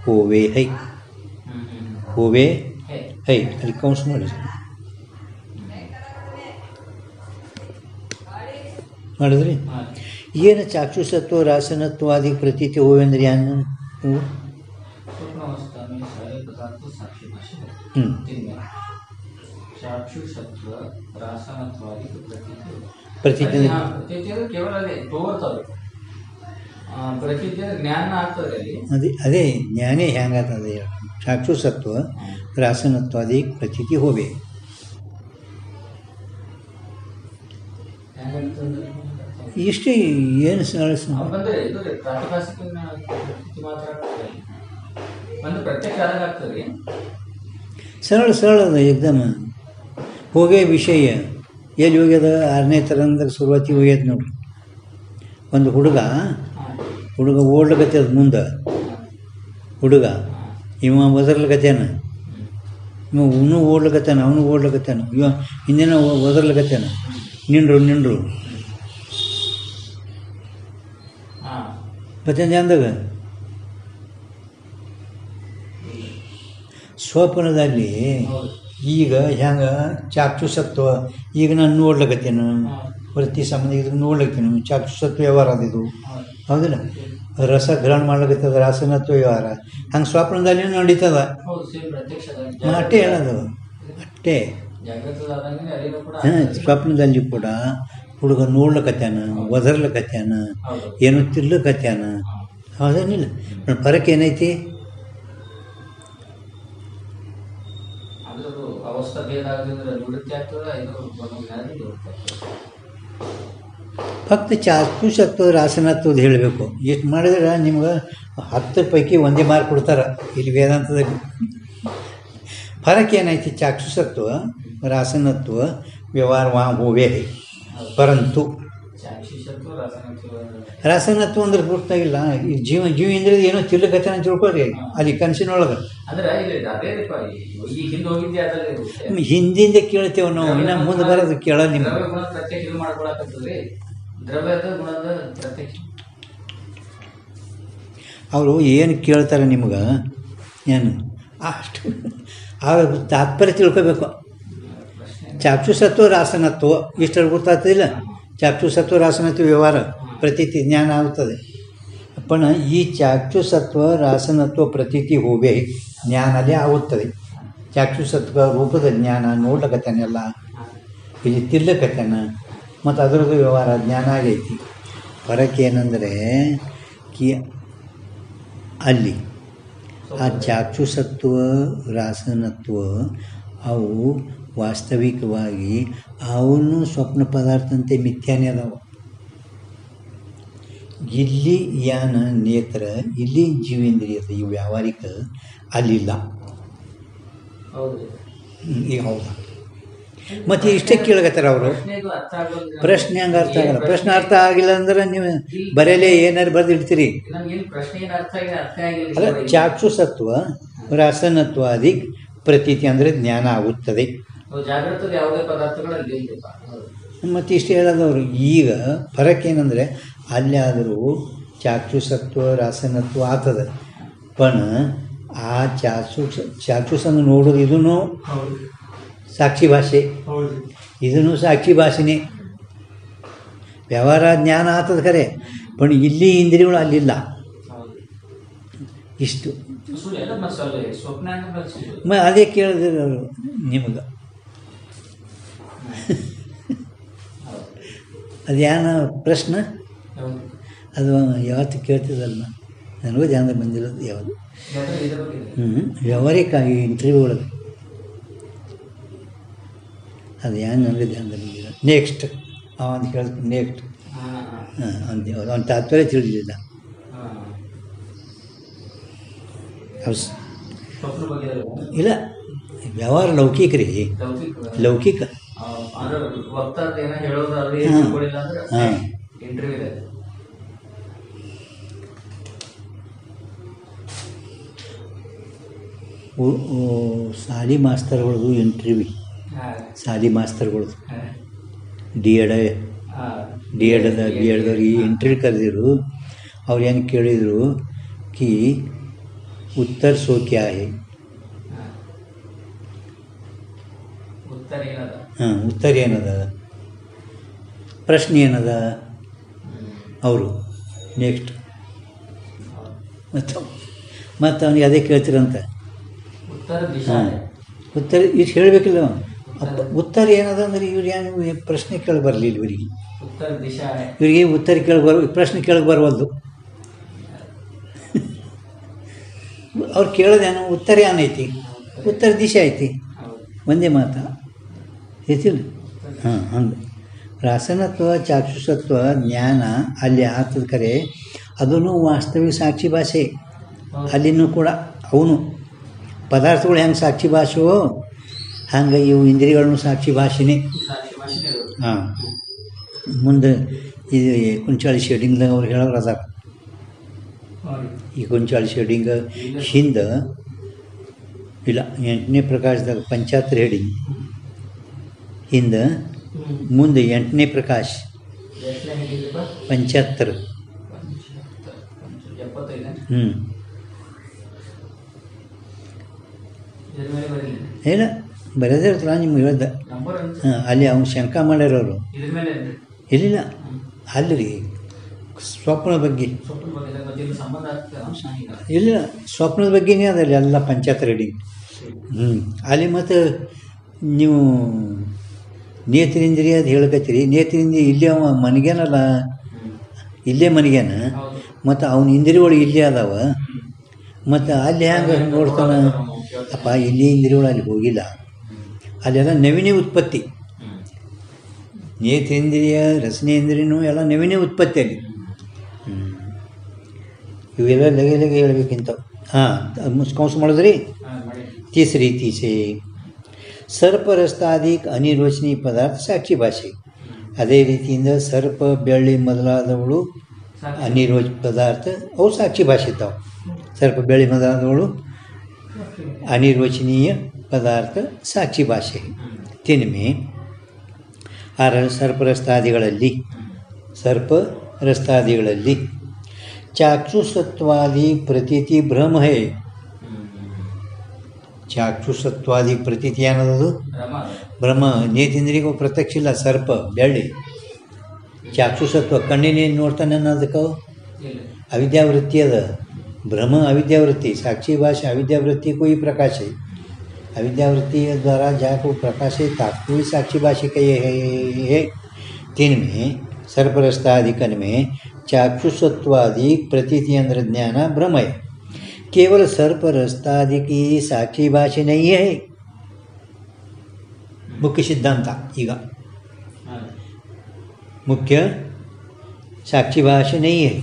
ಹೋವೆ ಹೈ. ಹೋವೆ ಹೈ ಅಲ್ಲಿ ಕೌನ್ಸ್ ಮಾಡಿದ್ರಿ. ಏನು ಚಾಕ್ಷು ಸತ್ವ ರಾಸನತ್ವಾದಿ ಪ್ರತೀತಿ ಹೋವೆ ಅಂದ್ರೆ ಏನು? ಹ್ಞೂ ತಿನ್ಮೇಲೆ ಚಾಕ್ಷುಷತ್ವ ರಾಸನತ್ವಾದಿ ಪ್ರತೀತಿ ಪ್ರತೀತಿ ಅಂದ್ರೆ ಕೇವಲ ಅದೇ ತೋರ್ತದೆ. ಪ್ರತೀತಿ ಅಂದ್ರೆ ಜ್ಞಾನ ಆಗ್ತದೆ ಅಲ್ಲಿ. ಅದೇ ಜ್ಞಾನೇ ಹೆಂಗಾಗ್ತದೆ ಚಾಕ್ಷುಸತ್ವ ರಾಸನತ್ವಾದಿ ಪ್ರತೀತಿ ಹೋವೆ. ಇಷ್ಟೇ ಏನು ಬಂದರೆ ಇದು ಪ್ರಾತಿಭಾಸಿಕ ಪ್ರತೀತಿ ಮಾತ್ರ ಆಗ್ತದೆ, ಒಂದು ಪ್ರತ್ಯಕ್ಷ ಆದಾಗ ಆಗ್ತದೆ. ಸರಳ ಅದ ಏಕ್ದಮ್ ಹೋಗೇ ವಿಷಯ ಎಲ್ಲಿ ಹೋಗ್ಯದ 6ನೇ ತರಂಗದಾಗ ಶುರುವಾತಿ ಹೋಗ್ಯದ ನೋಡ್ರಿ. ಒಂದು ಹುಡುಗ ಓಡ್ಲಕತ್ತದ ಮುಂದೆ ಹುಡುಗ ಇವ ಒದರ್ಲಕತ್ತಾನ, ಇವನು ಓಡ್ಲಕತ್ತಾನ, ಅವನು ಓಡ್ಲಕತ್ತಾನ, ಇವ ಹಿಂದಿನ ಒದರ್ಲಕತ್ತಾನ. ನಿಂಡ್ರು ಬತ್ತಂದ ಅಂದಾಗ ಸ್ವಪ್ನದಲ್ಲಿ ಈಗ ಹೆಂಗೆ ಚಾಕ್ಷುಸತ್ವ ಈಗ ನಾನು ನೋಡ್ಲಕತ್ತೇನು ಪ್ರತಿ ಸಂಬಂಧ ಇದನ್ನು ನೋಡ್ಲಕ್ಕೇನು ಚಾಕ್ಷುಸತ್ವ ವ್ಯವಹಾರ ಅದಿದು ಹೌದಿಲ್ಲ. ರಸ ಗ್ರಹಣ ಮಾಡ್ಲಕತ್ತದ ರಾಸನತ್ವ ವ್ಯವಹಾರ ಹಂಗೆ ಸ್ವಪ್ನದಲ್ಲಿ ನಡೀತದ. ಅಷ್ಟೇ ಹೇಳೋದು ಅಷ್ಟೇ. ಹಾಂ ಸ್ವಪ್ನದಲ್ಲಿ ಕೂಡ ಹುಡುಗ ನೋಡ್ಲಕತ್ಯಾನ, ಒದರ್ಲಕತ್ಯಾನ, ಏನೋ ತಿರ್ಲಕತ್ಯಾನ, ಹೌದೇನಿಲ್ಲ. ಫರಕ್ ಏನೈತಿ? ಫಕ್ತ ಚಾಕ್ಷುಸತ್ವ ರಾಸನತ್ವದ ಹೇಳಬೇಕು. ಎಷ್ಟು ಮಾಡಿದ್ರೆ ನಿಮ್ಗೆ 10 ಪೈಕಿ 1 ಮಾರ್ಕ್ ಕೊಡ್ತಾರೆ ಇಲ್ಲಿ ವೇದಾಂತದಲ್ಲಿ. ಫರಕ್ ಏನೈತಿ? ಚಾಕ್ಷುಸತ್ವ ರಾಸನತ್ವ ವ್ಯವಹಾರ ಹೋವೆ. ಪರಂತು ರಾಸನತ್ವ ಅಂದ್ರೆ ಗೊತ್ತಾಗಿಲ್ಲ. ಈ ಜೀವ ಇಂದ್ರಿಯ ಏನೋ ತಿರ್ಲಕತ್ತೆ ಅಂತ ತಿಳ್ಕೊರಿ ಅಲ್ಲಿ ಕನಸಿನೊಳಗೆ. ಹಿಂದಿಂದ ಕೇಳ್ತೇವೆ ನಾವು, ಇನ್ನು ಮುಂದೆ ಬರೋದು ಕೇಳೋದು ನಿಮ್ಗೆ. ಅವರು ಏನು ಕೇಳ್ತಾರೆ ನಿಮ್ಗೆ ಏನು ಅಷ್ಟು ಆ ತಾತ್ಪರ್ಯ ತಿಳ್ಕೊಬೇಕು. ಚಾಕ್ಷುಸತ್ವ ರಾಸನತ್ವ ಇಷ್ಟರಲ್ಲಿ ಗೊತ್ತಾಗ್ತದಿಲ್ಲ. ಚಾಕ್ಷುಸತ್ವ ರಾಸನತ್ವ ವ್ಯವಹಾರ ಪ್ರತೀತಿ ಜ್ಞಾನ ಆಗುತ್ತದೆ. ಅಪ್ಪಣ ಈ ಚಾಕ್ಷುಸತ್ವ ರಾಸನತ್ವ ಪ್ರತೀತಿ ಹೋವೆ ಜ್ಞಾನಲ್ಲೇ ಆಗುತ್ತದೆ. ಚಾಕ್ಷುಸತ್ವ ರೂಪದ ಜ್ಞಾನ ನೋಡ್ಲಕತ್ತಾನೆಲ್ಲ, ಇಲ್ಲಿ ತಿರ್ಲಕತ್ತಾನ, ಮತ್ತು ಅದರದ್ದು ವ್ಯವಹಾರ ಜ್ಞಾನ ಆಗೈತಿ. ಫರಕ್ ಏನಂದರೆ ಅಲ್ಲಿ ಆ ಚಾಕ್ಷುಸತ್ವ ರಾಸನತ್ವ ಅವು ವಾಸ್ತವಿಕವಾಗಿ ಅವನು ಸ್ವಪ್ನ ಪದಾರ್ಥಂತೆ ಮಿಥ್ಯಾನೇ ಅದಾವ. ಇಲ್ಲಿ ಯಾನ ನೇತ್ರ, ಇಲ್ಲಿ ಜೀವೇಂದ್ರಿಯದ ಈ ವ್ಯಾವಹಾರಿಕ ಅಲ್ಲಿಲ್ಲ. ಈಗ ಹೌದಾ? ಮತ್ತು ಇಷ್ಟೇ ಕೇಳಕತ್ತಾರ ಅವರು. ಪ್ರಶ್ನೆ ಹಂಗೆ ಅರ್ಥ ಆಗಲ್ಲ. ಪ್ರಶ್ನೆ ಅರ್ಥ ಆಗಿಲ್ಲ ಅಂದ್ರೆ ನೀವು ಬರೆಯಲೇ ಏನಾರು ಬರೆದಿಡ್ತೀರಿ. ಅಲ್ಲ, ಚಾಕ್ಷುಸತ್ವ ರಾಸನತ್ವಾದಿ ಪ್ರತೀತಿ ಅಂದರೆ ಜ್ಞಾನ ಆಗುತ್ತದೆ. ಮತ್ತು ಇಷ್ಟು ಹೇಳೋದವರು. ಈಗ ಫರಕ್ ಏನಂದರೆ ಅಲ್ಲಿ ಆದರೂ ಚಾಕ್ಷುಸತ್ವ ರಾಸನತ್ವ ಆಗ್ತದೆ. ಪಣ ಆ ಚಾಕ್ಷುಸನ್ನು ನೋಡೋದು ಇದೂ ಸಾಕ್ಷಿ ಭಾಷೆ, ಇದೂ ಸಾಕ್ಷಿ ಭಾಷೆನೇ. ವ್ಯವಹಾರ ಜ್ಞಾನ ಆಗ್ತದೆ ಖರೆ, ಪಣ ಇಲ್ಲಿ ಇಂದ್ರಿಯಗಳು ಅಲ್ಲಿಲ್ಲ. ಇಷ್ಟು ಅದೇ ಕೇಳಿದ್ರು ಅವರು ನಿಮಗೆ. ಅದೇನ ಪ್ರಶ್ನೆ ಅದು ಯಾವತ್ತು ಕೇಳ್ತಿದ್ದಲ್ಲ, ನನಗೂ ಧ್ಯಾನ ಬಂದಿರೋದು ಯಾವುದು. ವ್ಯವಹಾರಿಕ ಈ ಇಂಟರ್ವ್ಯೂ ಒಳಗೆ ಅದು ಏನು ನನಗೆ ಧ್ಯಾನದಲ್ಲಿ ಬಂದಿಲ್ಲ. ನೆಕ್ಸ್ಟ್ ಅವಂದು ಕೇಳ್ತೀನಿ. ನೆಕ್ಸ್ಟ್ ಅವ್ನ ತಾತ್ಪರ್ಯ ತಿಳಿದಿಲ್ಲ. ಇಲ್ಲ, ವ್ಯವಹಾರ ಲೌಕಿಕ ರೀ, ಲೌಕಿಕ. ಹಾಂ, ಶಾಲಿ ಮಾಸ್ತರ್ಗಳದು ಇಂಟರ್ವ್ಯೂ, ಶಾಲಿ ಮಾಸ್ತರ್ಗಳದು ಡಿ ಎಡ್ದವ್ರಿಗೆ ಇಂಟರ್ವ್ಯೂ ಕರೆದಿರು. ಅವ್ರು ಹೆಂಗೆ ಕೇಳಿದರು ಕಿ उत्तर सो क्या है? ಹಾಂ, ಉತ್ತರ ಏನದ, ಪ್ರಶ್ನೆ ಏನದ ಅವರು. ನೆಕ್ಸ್ಟ್ ಮತ್ತು ಅವನಿಗೆ ಅದೇ ಕೇಳ್ತಿರಂತ. ಹಾಂ, ಉತ್ತರ ಇಷ್ಟು ಹೇಳಬೇಕಿಲ್ಲ ಉತ್ತರ ಏನದ ಅಂದ್ರೆ ಇವ್ರು ಏನು ಪ್ರಶ್ನೆ ಕೇಳಿ ಬರಲಿಲ್ಲ ಇವರಿಗೆ. ಉತ್ತರ ದಿಶಾ ಇವರಿಗೆ ಉತ್ತರ ಪ್ರಶ್ನೆ ಕೇಳಕ್ಕೆ ಬರವಲ್ದು. ಅವ್ರು ಕೇಳೋದೇನು ಉತ್ತರ ಏನೈತಿ, ಉತ್ತರ ದಿಶೆ ಐತಿ, ಒಂದೇ ಮಾತ ಐತಿಲ್ಲ. ಹಾಂ, ಹಂಗೆ ರಸನತ್ವ ಚಾಕ್ಷುಷತ್ವ ಜ್ಞಾನ ಅಲ್ಲಿ ಆಗ್ತದ ಕರೆ ಅದೂ ವಾಸ್ತವಿಕ ಸಾಕ್ಷಿ ಭಾಷೆ. ಅಲ್ಲಿನೂ ಕೂಡ ಅವನು ಪದಾರ್ಥಗಳು ಹೆಂಗೆ ಸಾಕ್ಷಿ ಭಾಷೆವೋ ಹಂಗೆ ಇವು ಇಂದ್ರಿಯಗಳನ್ನು ಸಾಕ್ಷಿ ಭಾಷೆನೇ. ಹಾಂ, ಮುಂದೆ ಇದು ಕುಂಚಾಳಿ ಶೇಡಿಂಗ್ದಾಗ ಅವ್ರು ಹೇಳೋರು ಅದಾರ. ಈ ಕುಂಚಾಳಿ ಶೇಡಿಂಗ್ ಹಿಂದೆ ಇಲ್ಲ 8ನೇ ಪ್ರಕಾಶದಾಗ ಪಂಚಾತ್ರ ಹೇಡಿಂಗ್ ಹಿಂದೆ, ಮುಂದೆ 8ನೇ ಪ್ರಕಾಶ ಪಂಚಾತ್ರ. ಇಲ್ಲ ಬರೋದೇ ಇರ್ತಲ್ಲ ನಿಮ್ಗೆ ಹೇಳ್ದ. ಹಾಂ, ಅಲ್ಲಿ ಅವ್ನು ಶಂಕ ಮಾಡ್ಯಾರವರು. ಇಲ್ಲಿಲ್ಲ ಅಲ್ಲಿ ರೀ ಸ್ವಪ್ನದ ಬಗ್ಗೆ ಇಲ್ಲ, ಸ್ವಪ್ನದ ಬಗ್ಗೆನೇ ಅದಲ್ಲಿ ಎಲ್ಲ ಪಂಚಾಯತ್ ರೀಡಿಂಗ್. ಅಲ್ಲಿ ಮತ್ತು ನೀವು ನೇತ್ರೇಂದ್ರಿಯ ಅದು ಹೇಳ್ಕತ್ತೀರಿ. ನೇತ್ರೇಂದ್ರಿಯ ಇಲ್ಲೇ ಅವ ಮನೆಗೇನಲ್ಲ, ಇಲ್ಲೇ ಮನೆಗೇನ, ಮತ್ತು ಅವನ ಇಂದ್ರಿಯಗಳು ಇಲ್ಲೇ ಅದಾವ. ಮತ್ತು ಅಲ್ಲಿ ಹೆಂಗೆ ನೋಡ್ತಾನೆ ಅಪ್ಪ, ಇಲ್ಲಿ ಇಂದ್ರಿಯಗಳು ಅಲ್ಲಿ ಹೋಗಿಲ್ಲ, ಅಲ್ಲೆಲ್ಲ ನವೀನೇ ಉತ್ಪತ್ತಿ. ನೇತ್ರೇಂದ್ರಿಯ ರಸನೇಂದ್ರಿಯನೂ ಎಲ್ಲ ನವೀನೇ ಉತ್ಪತ್ತಿ ಅಲ್ಲಿ. ಇವೆಲ್ಲ ಲಗೆ ಲಗೆ ಹೇಳ್ಬೇಕಿಂತ. ಹಾಂ, ಕೌಂಸ್ ಮಾಡಿದ್ರಿ. ತೀಸೆ ಸರ್ಪರಸ್ತಾದಿಕ್ ಅನಿರ್ವಚನೀಯ ಪದಾರ್ಥ ಸಾಕ್ಷಿ ಭಾಷೆ. ಅದೇ ರೀತಿಯಿಂದ ಸರ್ಪ, ಬೆಳ್ಳಿ ಮೊದಲಾದವುಗಳು ಅನಿರ್ವಚ ಅವು ಸಾಕ್ಷಿ ಭಾಷೆ ಇದ್ದಾವೆ. ಸರ್ಪ, ಬೆಳ್ಳಿ ಮೊದಲಾದವುಗಳು ಅನಿರ್ವಚನೀಯ ಪದಾರ್ಥ ಸಾಕ್ಷಿ ಭಾಷೆ. ತಿನ್ಮೆ ಸರ್ಪರಸ್ತಾದಿಗಳಲ್ಲಿ ಚಾಕ್ಷುಸತ್ವಾದಿ ಪ್ರತೀತಿ ಭ್ರಮ ಹೇ. ಚಾಕ್ಷುಸತ್ವಾದಿ ಪ್ರತೀತಿ ಏನದು? ಭ್ರಮ. ನೇತೇಂದ್ರಿಗೂ ಪ್ರತ್ಯಕ್ಷ ಇಲ್ಲ. ಸರ್ಪ, ಬೆಳ್ಳಿ, ಚಾಕ್ಷುಸತ್ವ ಕಣ್ಣಿನೇನು ನೋಡ್ತಾನೆ ಅನ್ನೋದಕ್ಕೆ ಅವಿದ್ಯಾವೃತ್ತಿ ಅದ. ಭ್ರಮ ಅವಿದ್ಯಾವೃತ್ತಿ, ಸಾಕ್ಷಿ भाषा अविद्यावृत्ति को ही प्रकाश है। अविद्यावृत्ति द्वारा जाको प्रकाश है तात्को ही साक्षी भाषा का ये है। तीन में सर्परस्तादिकन में चाक्षुषत्वादि प्रतीति अंदर ज्ञान भ्रम है। केवल सर्परस्तादि की साक्षी भाषा नहीं है मुख्य सिद्धांत। ಈಗ मुख्य साक्षी भाषा नहीं है।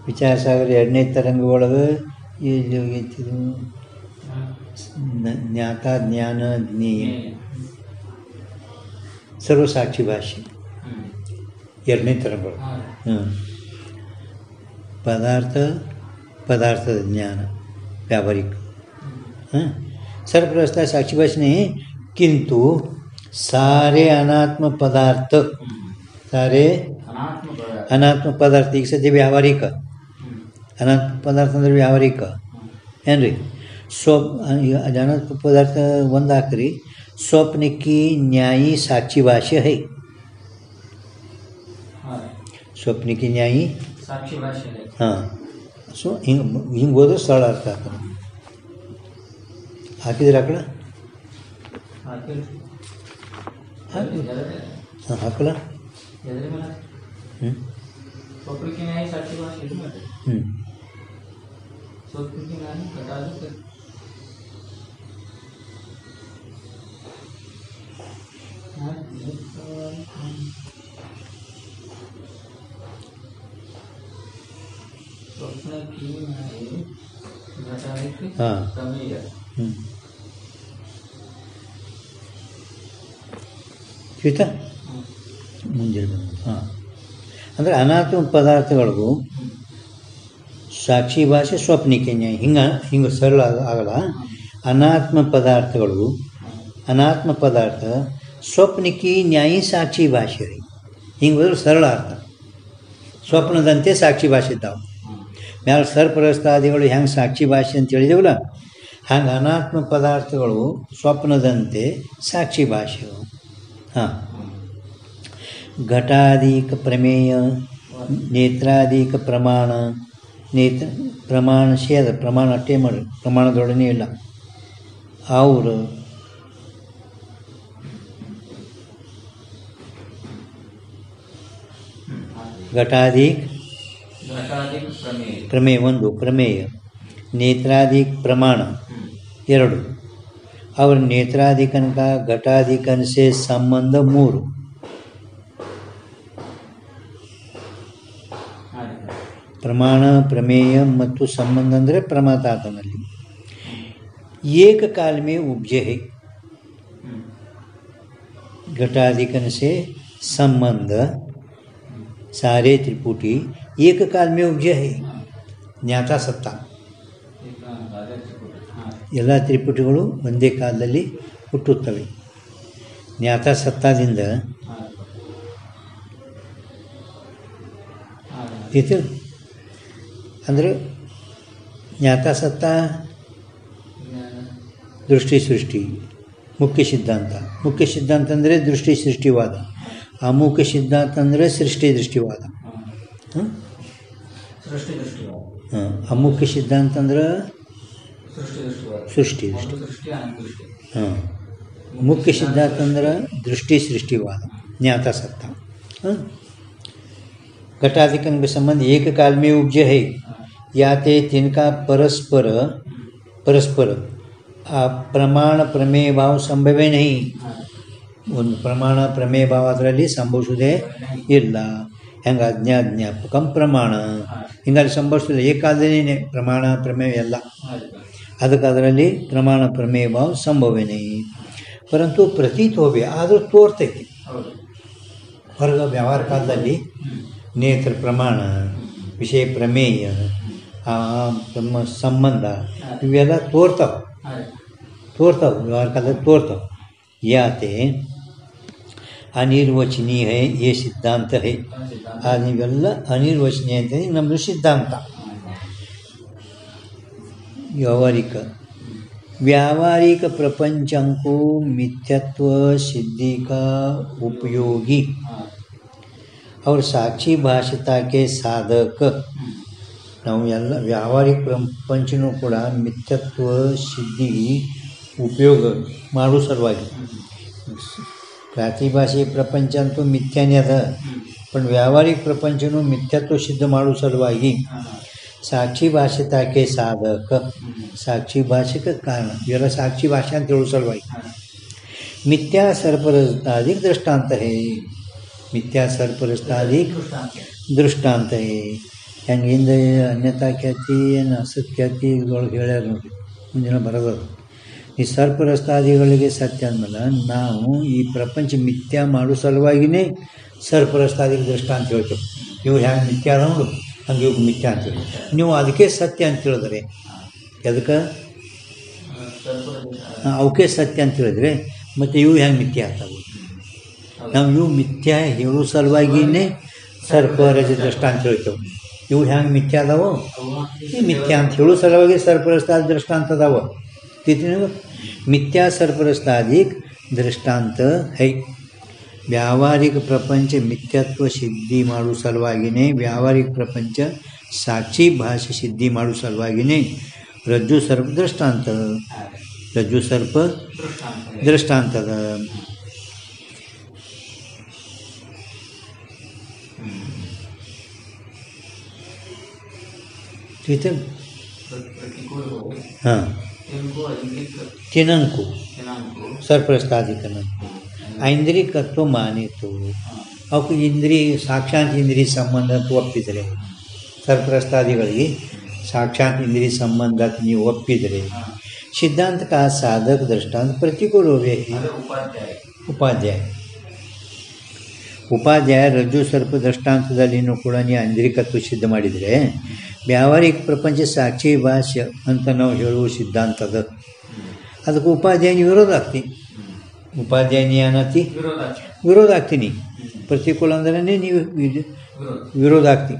विचार सागर ಎರಡನೇ ತರಂಗ ಒಳಗೆ ಜ್ಞಾತ ಜ್ಞಾನ ಜ್ಞೇಯ ಸರ್ವಸಾಕ್ಷಿ ಭಾಷೆ ಎರಡನೇ ತರಂಗ ಒಳಗೆ पदार्थದ ज्ञान व्यावहारिक सर्वप्रस्ता साक्षी भाषा नहीं, किंतु सारे अनात्म पदार्थ अनात्म पदार्थ ಈಗ ಸದ್ಯ ವ್ಯಾವಹಾರಿಕ ಅನಾತ್ಮ ಪದಾರ್ಥ ಅಂದರೆ ವ್ಯಾವಹಾರಿಕ ಏನ್ರಿ अनात्म पदार्थ ಒಂದು ಹಾಕ್ರಿ स्वप्न की न्यायी साक्षी भाषा है। स्वप्न की न्यायी साक्षी भाषा है। हाँ ಸೊ ಹಿಂಗೆ ಹೋದ್ರೆ ಸರಳ ಅರ್ಥ ಆಗ್ತದೆ। ಹಾಕಿದ್ರೆ ಹಾಕಳ ಹಾಕಲ ಆಯ್ತಾ ಮುಂಜಾನೆ ಹಾಂ ಅಂದರೆ ಅನಾತ್ಮ ಪದಾರ್ಥಗಳಿಗೂ ಸಾಕ್ಷಿ ಭಾಷೆ ಸ್ವಪ್ನಿಕೆ ನ್ಯಾಯ ಹಿಂಗೆ ಸರಳ ಆಗಲ್ಲ। ಅನಾತ್ಮ ಪದಾರ್ಥಗಳು ಅನಾತ್ಮ ಪದಾರ್ಥ ಸ್ವಪ್ನಿಕಿ ನ್ಯಾಯಿ ಸಾಕ್ಷಿ ಭಾಷೆ ರೀ ಹಿಂಗೆ ಹೋದ್ರೆ ಸರಳ ಅರ್ಥ। ಸ್ವಪ್ನದಂತೆ ಸಾಕ್ಷಿ ಭಾಷೆ ಇದ್ದಾವೆ। ಮ್ಯಾಲೆ ಸರ್ಪರಸ್ತಾದಿಗಳು ಹೆಂಗೆ ಸಾಕ್ಷಿ ಭಾಷೆ ಅಂತ ಹೇಳಿದೆವಲ್ಲ ಹಂಗೆ ಅನಾತ್ಮ ಪದಾರ್ಥಗಳು ಸ್ವಪ್ನದಂತೆ ಸಾಕ್ಷಿ ಭಾಷೆ। ಹಾಂ ಘಟಾದಿಕ ಪ್ರಮೇಯ ನೇತ್ರಾದಿಕ ಪ್ರಮಾಣ ಪ್ರಮಾಣ ಸೇದ ಪ್ರಮಾಣ ಅಷ್ಟೇ ಮಾಡಿ ಪ್ರಮಾಣದೊಡನೆ ಇಲ್ಲ और घटाधिक प्रमेय ಒಂದು ಪ್ರಮೇಯ नेत्राधिक प्रमाण ಎರಡು और नेत्राधिकन का घटाधिकन से संबंध ಮೂರು ಪ್ರಮಾಣ ಪ್ರಮೇಯ ಮತ್ತು ಸಂಬಂಧ ಅಂದರೆ ಪ್ರಮಾತಾತನಲ್ಲಿ एक काल में उपजे है घटाधिकन से संबंध सारे त्रिपुटी एक काल में उपजे है ಜ್ಞಾತಾ ಸತ್ತ ಎಲ್ಲ ತ್ರಿಪುಟಿಗಳು ಒಂದೇ ಕಾಲದಲ್ಲಿ ಹುಟ್ಟುತ್ತವೆ ಜ್ಞಾತಾ ಸತ್ತಾದಿಂದ ಅಂದರೆ ಜ್ಞಾತಾ ಸತ್ತ ದೃಷ್ಟಿ ಸೃಷ್ಟಿ ಮುಖ್ಯ ಸಿದ್ಧಾಂತ ಅಂದರೆ ದೃಷ್ಟಿ ಸೃಷ್ಟಿವಾದ ಅಮುಖ್ಯ ಸಿದ್ಧಾಂತ ಅಂದರೆ ಸೃಷ್ಟಿ ದೃಷ್ಟಿವಾದ ಅಮುಖ್ಯ ಸಿದ್ಧಾಂತ ಅಂದ್ರೆ ಸೃಷ್ಟಿ ಹಾಂ मुख्य सिद्धांत अंदर दृष्टि सृष्टिवाद ज्ञाता सत्ता घटाधिकन के संबंध एक काल में उपजे है या ते तिनका परस्पर प्रमाण प्रमेय भाव संभवे नहीं ಒಂದು ಪ್ರಮಾಣ ಪ್ರಮೇಯ ಭಾವ ಅದರಲ್ಲಿ ಸಂಭವಿಸುವುದೇ ಇಲ್ಲ ಹೆಂಗೆ ಅಜ್ಞಾಜ್ಞಾಪಕಂ ಪ್ರಮಾಣ ಹಿಂಗಾಗಿ ಸಂಭವಿಸೋದಿಲ್ಲ ಏಕಾದನೇ ಪ್ರಮಾಣ ಪ್ರಮೇಯ ಎಲ್ಲ ಅದಕ್ಕೆ ಅದರಲ್ಲಿ ಪ್ರಮಾಣ ಪ್ರಮೇಯ ಭಾವ ಸಂಭವನೇ ಪರಂತು ಪ್ರತೀತ ಹೋಗಿ ಆದರೂ ತೋರ್ತೈತಿ ಹೊರಗೆ ವ್ಯವಹಾರ ಕಾಲದಲ್ಲಿ ನೇತ್ರ ಪ್ರಮಾಣ ವಿಷಯ ಪ್ರಮೇಯ ಸಂಬಂಧ ಇವೆಲ್ಲ ತೋರ್ತಾವೆ ವ್ಯವಹಾರ ಕಾಲದಲ್ಲಿ ತೋರ್ತಾವೆ ಯಾತೆ ಅನಿರ್ವಚನೀಯ है ये सिद्धांत है ಇವೆಲ್ಲ ಅನಿರ್ವಚನೀಯ ಅಂತ ನಮ್ಮದು ಸಿದ್ಧಾಂತ व्यावहारिक प्रपंचों को मिथ्यत्व सिद्धि का उपयोगी और साक्षी भाषिता के साधक ನಾವು ಎಲ್ಲ ವ್ಯಾವಹಾರಿಕ ಪ್ರಪಂಚನೂ ಕೂಡ ಮಿಥ್ಯತ್ವ ಸಿದ್ಧಿಗೆ ಉಪಯೋಗ ಮಾಡೋ ಸಲುವಾಗಿ ಪ್ರಾತಿಭಾಷೆ ಪ್ರಪಂಚ ಅಂತೂ ಮಿಥ್ಯಾನೇ ಅದ पण ವ್ಯಾವಹಾರಿಕ ಪ್ರಪಂಚನೂ ಮಿಥ್ಯತ್ವ ಸಿದ್ಧ ಮಾಡೋ ಸಲುವಾಗಿ ಸಾಕ್ಷಿ ಭಾಷಿತಾಕೆ ಸಾಧಕ ಸಾಕ್ಷಿ ಭಾಷೆಗೆ ಕಾರಣ ಇವೆಲ್ಲ ಸಾಕ್ಷಿ ಭಾಷೆ ಅಂತ ಹೇಳೋ ಸಲುವಾಗಿ ಮಿಥ್ಯಾ ಸರ್ಪರಸ್ತಾದಿಕ್ ದೃಷ್ಟಾಂತ ಹೇ ಮಿಥ್ಯಾ ಸರ್ಪರಸ್ತಾದಿಕ್ ದೃಷ್ಟಾಂತ ಹೇ ಹೆಂಗೆ ಹಿಂದೆ ಅನ್ಯತಾ ಖ್ಯಾತಿ ಏನು ಅಸತ್ಖ್ಯಾತಿ ಇದ್ರೊಳಗೆ ಹೇಳ್ಯಾರ ನೋಡಿ ಮುಂದಿನ ಬರೋದು ಈ ಸರ್ಪರಸ್ತಾದಿಗಳಿಗೆ ಸತ್ಯ ಅಂದಮೇಲೆ ನಾವು ಈ ಪ್ರಪಂಚ ಮಿಥ್ಯಾ ಮಾಡೋ ಸಲುವಾಗಿಯೇ ಸರ್ಪರಸ್ತಾದಿಗೆ ದೃಷ್ಟಾಂತ ಹೇಳ್ತೇವೆ ಇವು ಹೆಂಗೆ ಮಿಥ್ಯಾ ಅದಾವು ಹಂಗೆ ಇವಾಗ ಮಿಥ್ಯಾ ಅಂತೇಳಿ ನೀವು ಅದಕ್ಕೆ ಸತ್ಯ ಅಂತ ಹೇಳಿದ್ರೆ ಅದಕ್ಕೆ ಅವಕ್ಕೆ ಸತ್ಯ ಅಂತ ಹೇಳಿದ್ರೆ ಮತ್ತು ಇವು ಹೆಂಗೆ ಮಿಥ್ಯಾ ಆಗ್ತಾವೆ ನಾವು ಇವು ಮಿಥ್ಯಾ ಹೇಳೋ ಸಲುವಾಗಿಯೇ ಸರ್ಪರಜ ದೃಷ್ಟಾಂತ ಹೇಳ್ತೇವೆ ಇವು ಹೆಂಗೆ ಮಿಥ್ಯಾ ಅದಾವೋ ಈ ಮಿಥ್ಯಾ ಅಂತ ಹೇಳೋ ಸಲುವಾಗಿ ಸರ್ಪರಸ್ತಾದ ದೃಷ್ಟಾಂತ ಅದಾವ मिथ्या सर्परस्तादिक दृष्टांत है व्यावहारिक प्रपंच मिथ्यात्व सिद्धि माडो सलुवागिने व्यावहारिक प्रपंच साक्षी भाषे सिद्धि माडो सलुवागिने रज्जु सर्प दृष्टांतದ ठीक है हाँ तिनंको सर्परस्तादिकन ಐಂದ್ರಿಕತ್ವ ಮಾನಿತು ಅವಕ್ಕೆ ಇಂದ್ರಿಯ ಸಾಕ್ಷಾತ್ ಇಂದ್ರಿಯ ಸಂಬಂಧ ಅಂತ ಒಪ್ಪಿದರೆ ಸರ್ಪರಸ್ತಾದಿಗಳಿಗೆ ಸಾಕ್ಷಾತ್ ಇಂದ್ರಿಯ ಸಂಬಂಧ ನೀವು ಒಪ್ಪಿದರೆ ಸಿದ್ಧಾಂತಕ ಸಾಧಕ ದೃಷ್ಟಾಂತ ಪ್ರತಿಕೂಲವೇ ಉಪಾಧ್ಯಾಯ ರಜ್ಜು ಸರ್ಪ ದೃಷ್ಟಾಂತದಲ್ಲಿನೂ ಕೂಡ ನೀವು ಐಂದ್ರಿಕತ್ವ ಸಿದ್ಧ ಮಾಡಿದರೆ ವ್ಯಾವಹಾರಿಕ ಪ್ರಪಂಚ ಸಾಕ್ಷಿ ಭಾಷ್ಯ ಅಂತ ನಾವು ಹೇಳುವ ಸಿದ್ಧಾಂತದ ಅದಕ್ಕೆ ಉಪಾಧ್ಯಾಯ ವಿರೋಧ ಆಗ್ತಿ ಉಪಾಧ್ಯಾಯ ಏನತಿ ವಿರೋಧ ಆಗ್ತೀನಿ ಪ್ರತಿಕೂಲ ಅಂದ್ರೆ ನೀವು ವಿರೋಧ ಆಗ್ತಿ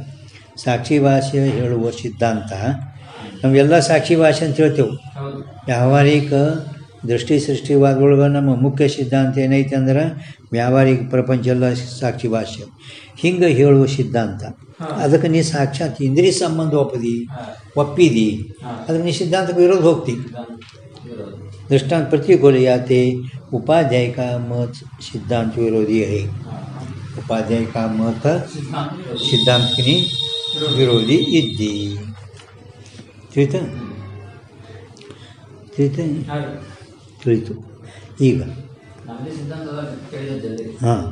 ಸಾಕ್ಷಿ ಭಾಷೆ ಹೇಳುವ ಸಿದ್ಧಾಂತ ನಾವೆಲ್ಲ ಸಾಕ್ಷಿ ಭಾಷೆ ಅಂತ ಹೇಳ್ತೇವೆ ವ್ಯಾವಹಾರಿಕ ದೃಷ್ಟಿ ಸೃಷ್ಟಿವಾದೊಳಗೆ ನಮ್ಮ ಮುಖ್ಯ ಸಿದ್ಧಾಂತ ಏನೈತೆ ಅಂದ್ರೆ ವ್ಯಾವಹಾರಿಕ ಪ್ರಪಂಚ ಎಲ್ಲ ಸಾಕ್ಷಿ ಭಾಷೆ ಹಿಂಗೆ ಹೇಳುವ ಸಿದ್ಧಾಂತ ಅದಕ್ಕೆ ನೀ ಸಾಕ್ಷಾತ್ ಇಂದ್ರಿಯ ಸಂಬಂಧ ಒಪ್ಪಿದಿ ಅದಕ್ಕೆ ನೀ ಸಿದ್ಧಾಂತಕ್ಕೆ ವಿರೋಧ ಹೋಗ್ತಿ दृष्टांत प्रतिकूल या ते उपाध्याय का मत सिद्धांत विरोधी आहे. उपाध्याय का मत ಸಿದ್ಧಾಂತಕ್ಕೆ ವಿರೋಧಿ ಇದ್ದಿ ತಿಳಿತಾ ತಿಳಿತು. ಈಗ ಹಾಂ,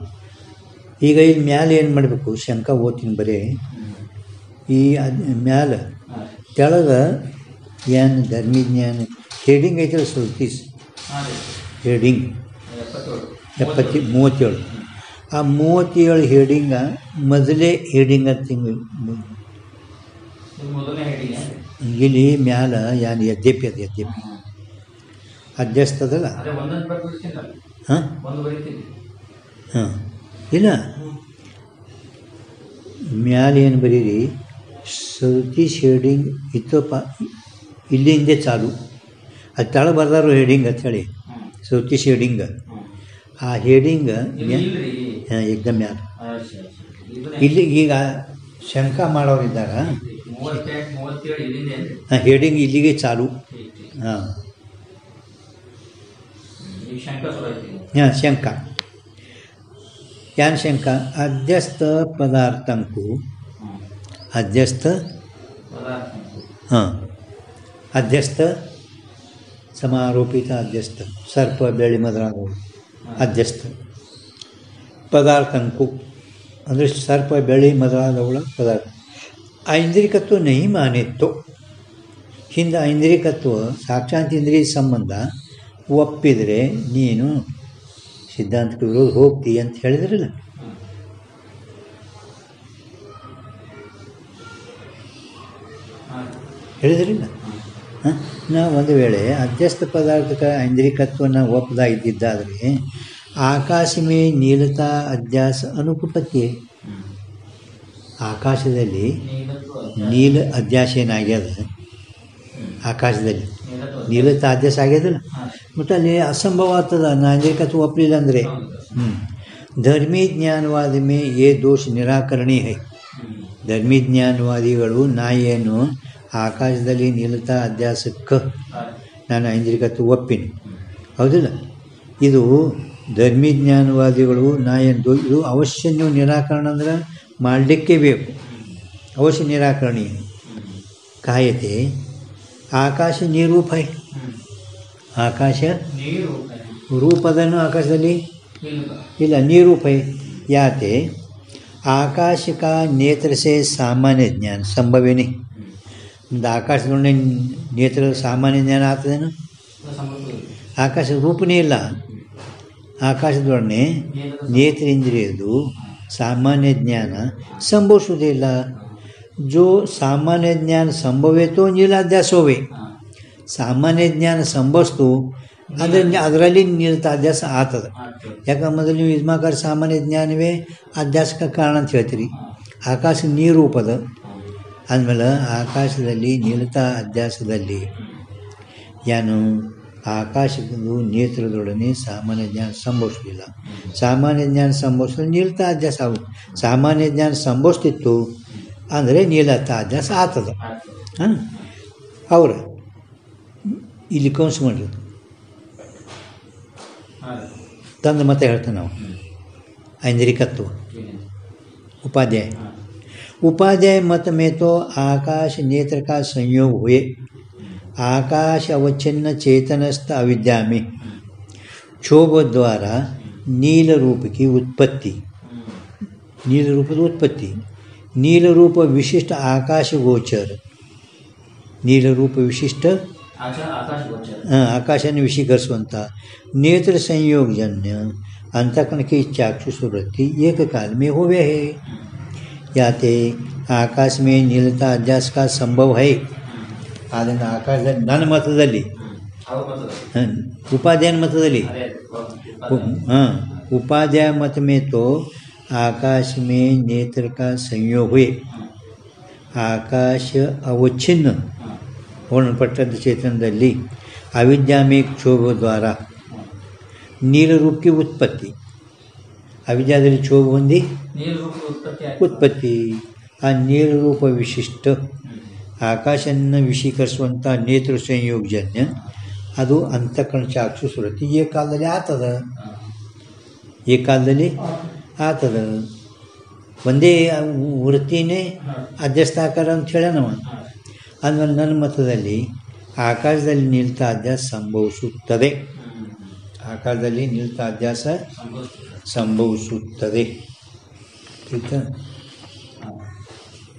ಈಗ ಇಲ್ಲಿ ಮ್ಯಾಲೆ ಏನು ಮಾಡಬೇಕು? ಶಂಕ ಓದ್ತೀನಿ ಬರೀ. ಈ ಮ್ಯಾಲ ಕೆಳಗೆ ಏನು ಧರ್ಮಜ್ಞಾನ ಹೆಡಿಂಗ್ ಐತಲ್ಲ ಸುಲ್ತೀಸ್ ಹೆಡಿಂಗ್ 37 ಆ 37 ಹೆಡಿಂಗ ಮೊದಲೇ ಹೆಡಿಂಗ್ ಅಂತ ಇಲ್ಲಿ ಮ್ಯಾಲ ಏನು ಯದ್ಯಪಿ ಅದು ಯದ್ಯಪಿ ಅಧ್ಯಸ್ತದಲ್ಲ. ಹಾಂ ಹಾಂ ಇಲ್ಲ, ಮ್ಯಾಲೆ ಏನು ಬರೀರಿ ಸೌತೀಸ್ ಹೆಡಿಂಗ್ ಇತ್ತಪ್ಪ, ಇಲ್ಲಿಂದ ಚಾಲು. ಅದು ತಳ ಬರ್ದಾರು ಹೆಡಿಂಗ್ ಅಂತ ಹೇಳಿ ಸೌತೀಸ್ ಹೆಡಿಂಗ್. ಆ ಹೆಡಿಂಗ್ ಏಕ್ದಮ್ ಮ್ಯಾಲ ಇಲ್ಲಿ ಈಗ ಶಂಕ ಮಾಡೋರಿದ್ದಾಗ ಹೆಡಿಂಗ್ ಇಲ್ಲಿಗೆ ಚಾಲು. ಹಾಂ ಹಾಂ ಶಂಕ ಯಾನ್ ಶಂಕ ಅಧ್ಯಸ್ಥ ಪದಾರ್ಥಂಕು ಅಧ್ಯಸ್ಥ ಹಾಂ ಅಧ್ಯಸ್ಥ ಸಮಾರೋಪಿತ ಅಧ್ಯಸ್ಥ ಸರ್ಪ ಬೆಳ್ಳಿ ಮೊದಲಾದವು ಅಧ್ಯಸ್ಥ ಪದಾರ್ಥಂಕು ಅಂದರೆ ಸರ್ಪ ಬೆಳ್ಳಿ ಮೊದಲಾದವುಗಳ ಪದಾರ್ಥ. ಐಂದ್ರಿಕತ್ವ ನಹಿ ಮಾನಿತ್ತು. ಹಿಂದೆ ಐಂದ್ರಿಕತ್ವ ಸಾಕ್ಷಾತ್ ಇಂದ್ರಿಯ ಸಂಬಂಧ ಒಪ್ಪಿದರೆ ನೀನು ಸಿದ್ಧಾಂತಕ್ಕೆ ವಿರೋಧ ಹೋಗ್ತಿ ಅಂತ ಹೇಳಿದ್ರಲ್ಲ. ಹೇಳಿದ್ರಿಲ್ಲ. ಹಾಂ, ನಾವು ಒಂದು ವೇಳೆ ಅಧ್ಯಸ್ಥ ಪದಾರ್ಥಕ್ಕೆ ಐಂದ್ರಿಕತ್ವನ ಒಪ್ಪದ ಇದ್ದಿದ್ದಾದರೆ ಆಕಾಶ ಮೇ ನೀಲತಾ ಅಧ್ಯಾಸ ಅನುಪಪತ್ತಿ. ಆಕಾಶದಲ್ಲಿ ನೀಲ ಅಧ್ಯಾಸ ಏನಾಗ್ಯದ, ಆಕಾಶದಲ್ಲಿ ನೀಲತಾ ಅಧ್ಯಾಸ ಆಗ್ಯದಲ್ಲ, ಮತ್ತು ಅಲ್ಲಿ ಅಸಂಭವ ಆಗ್ತದ ಐಂದ್ರಿಕತ್ವ ಒಪ್ಪಲಿಲ್ಲ ಅಂದರೆ. ಧರ್ಮೀ ಜ್ಞಾನವಾದ ಮೇ ಏ ದೋಷ ನಿರಾಕರಣಿ ಹೈ. ಧರ್ಮೀ ಜ್ಞಾನವಾದಿಗಳು ನಾ ಏನು ಆಕಾಶದಲ್ಲಿ ನೀಲತಾ ಅಧ್ಯಾಸಕ್ಕೆ ನಾನು ಐಂದ್ರಿಕತ್ವ ಒಪ್ಪಿನಿ, ಹೌದಿಲ್ಲ. ಇದು ಧರ್ಮೀ ಜ್ಞಾನವಾದಿಗಳು ನಾ ಏನು ಇದು ಅವಶ್ಯ ನೀವು ನಿರಾಕರಣ ಅಂದ್ರೆ ಮಾಡಲಿಕ್ಕೆ ಬೇಕು, ಅವಶ್ಯ ನಿರಾಕರಣೀಯ. ಕಾಯತೆ ಆಕಾಶ ನೀರೂಪ ಹೈ. ಆಕಾಶ ರೂಪದನ್ನು ಆಕಾಶದಲ್ಲಿ ಇಲ್ಲ, ನೀರೂಪ ಹೈ. ಯಾತೆ ಆಕಾಶ ಕಾ ನೇತ್ರ ಸೇ ಸಾಮಾನ್ಯ ಜ್ಞಾನ ಸಂಭವೇನೆ. ಒಂದು ಆಕಾಶದೊಡನೆ ನೇತ್ರ ಸಾಮಾನ್ಯ ಜ್ಞಾನ ಆಗ್ತದೇನು? ಆಕಾಶ ರೂಪನೇ ಇಲ್ಲ. ಆಕಾಶದೊಡನೆ ನೇತ್ರೇಂದ್ರಿಯದು ಸಾಮಾನ್ಯ ಜ್ಞಾನ ಸಂಭವಿಸುವುದೇ ಇಲ್ಲ. ಜೋ ಸಾಮಾನ್ಯ ಜ್ಞಾನ ಸಂಭವೇತೋ ನೀಲಾಧ್ಯಾಸ ಹೋವೆ. ಸಾಮಾನ್ಯ ಜ್ಞಾನ ಸಂಭವಿಸ್ತು ಅಂದರೆ ಅದರಲ್ಲಿ ನೀಲತಾಧ್ಯಾಸ ಆಗ್ತದೆ. ಯಾಕಂದ್ರೆ ಮೊದಲು ನೀವು ಇದ್ಮಾಕಾರ ಸಾಮಾನ್ಯ ಜ್ಞಾನವೇ ಅಧ್ಯಾಸಕ್ಕೆ ಕಾರಣ ಅಂತ ಹೇಳ್ತೀರಿ. ಆಕಾಶ ನೀರೂಪದ ಅಂದಮೇಲೆ ಆಕಾಶದಲ್ಲಿ ನೀಲತಾ ಅಧ್ಯಾಸದಲ್ಲಿ ಏನು ಆಕಾಶದ್ದು ನೇತ್ರದೊಡನೆ ಸಾಮಾನ್ಯ ಜ್ಞಾನ ಸಂಭವಿಸಲಿಲ್ಲ. ಸಾಮಾನ್ಯ ಜ್ಞಾನ ಸಂಭವಿಸಿದ್ರೆ ನೀಲತಾ ಅಧ್ಯಾಸ ಆಗುತ್ತೆ. ಸಾಮಾನ್ಯ ಜ್ಞಾನ ಸಂಭವಿಸ್ತಿತ್ತು ಅಂದರೆ ನೀಲತಾ ಅಧ್ಯಾಸ ಆಗ್ತದೆ. ಹಾಂ, ಅವ್ರ ಇಲ್ಲಿ ಕೌನ್ಸ್ ಮಾಡಿದ್ರು ತಂದು ಮತ್ತೆ ಹೇಳ್ತೇವೆ ನಾವು. ಐಂದ್ರಿಕತ್ವ उपाध्याय उपाध्याय मत में तो आकाश नेत्र का संयोग हुए आकाश अवच्छिन्न चेतनस्थ अविद्या में क्षोभ द्वारा नील रूप की उत्पत्ति, नील रूप उत्पत्ति, नील रूप विशिष्ट आकाश गोचर, नील रूप विशिष्ट आकाशाने विषीकरिಸುವಂಥ नेत्र संयोगजन्य अंतःकरण की चाक्षुष वृत्ति एक काल में हुए है. याते आकाश में नीलता अध्यास का संभव है. ಆದ್ದರಿಂದ ಆಕಾಶದಲ್ಲಿ ನನ್ನ ಮತದಲ್ಲಿ उपाध्याय मतದಲ್ಲಿ उपाध्याय मत में तो आकाश में नेत्र का संयोग हुए आकाश अवच्छिन्न पूर्णपट्टದ ಚೇತನದಲ್ಲಿ अविद्या में क्षोभ द्वारा नील रूप की उत्पत्ति, अविद्याದಲ್ಲಿ क्षोभ ಹೊಂದಿ उत्पत्ति ಆ ನೀಲ ರೂಪ ವಿಶಿಷ್ಟ ಆಕಾಶವನ್ನು ವಿಷೀಕರಿಸುವಂಥ ನೇತ್ರ ಸಂಯೋಗಜನ್ಯ ಅದು ಅಂತಃಕರಣ ಚಾಕ್ಷುಷ ವೃತ್ತಿ ಈ ಕಾಲದಲ್ಲಿ ಆತದ, ಈ ಕಾಲದಲ್ಲಿ ಆತದ. ಒಂದೇ ವೃತ್ತಿನೇ ಅಧ್ಯಸ್ಥಾಕಾರ ಅಂತ ಹೇಳೋಣವ. ಆದ್ಮೇಲೆ ನನ್ನ ಮತದಲ್ಲಿ ಆಕಾಶದಲ್ಲಿ ನಿಲ್ತ ಅಧ್ಯಾಸ ಸಂಭವಿಸುತ್ತದೆ, ಆಕಾಶದಲ್ಲಿ ನಿಲ್ತ ಅಧ್ಯಾಸ ಸಂಭವಿಸುತ್ತದೆ. ಆಯಿತಾ?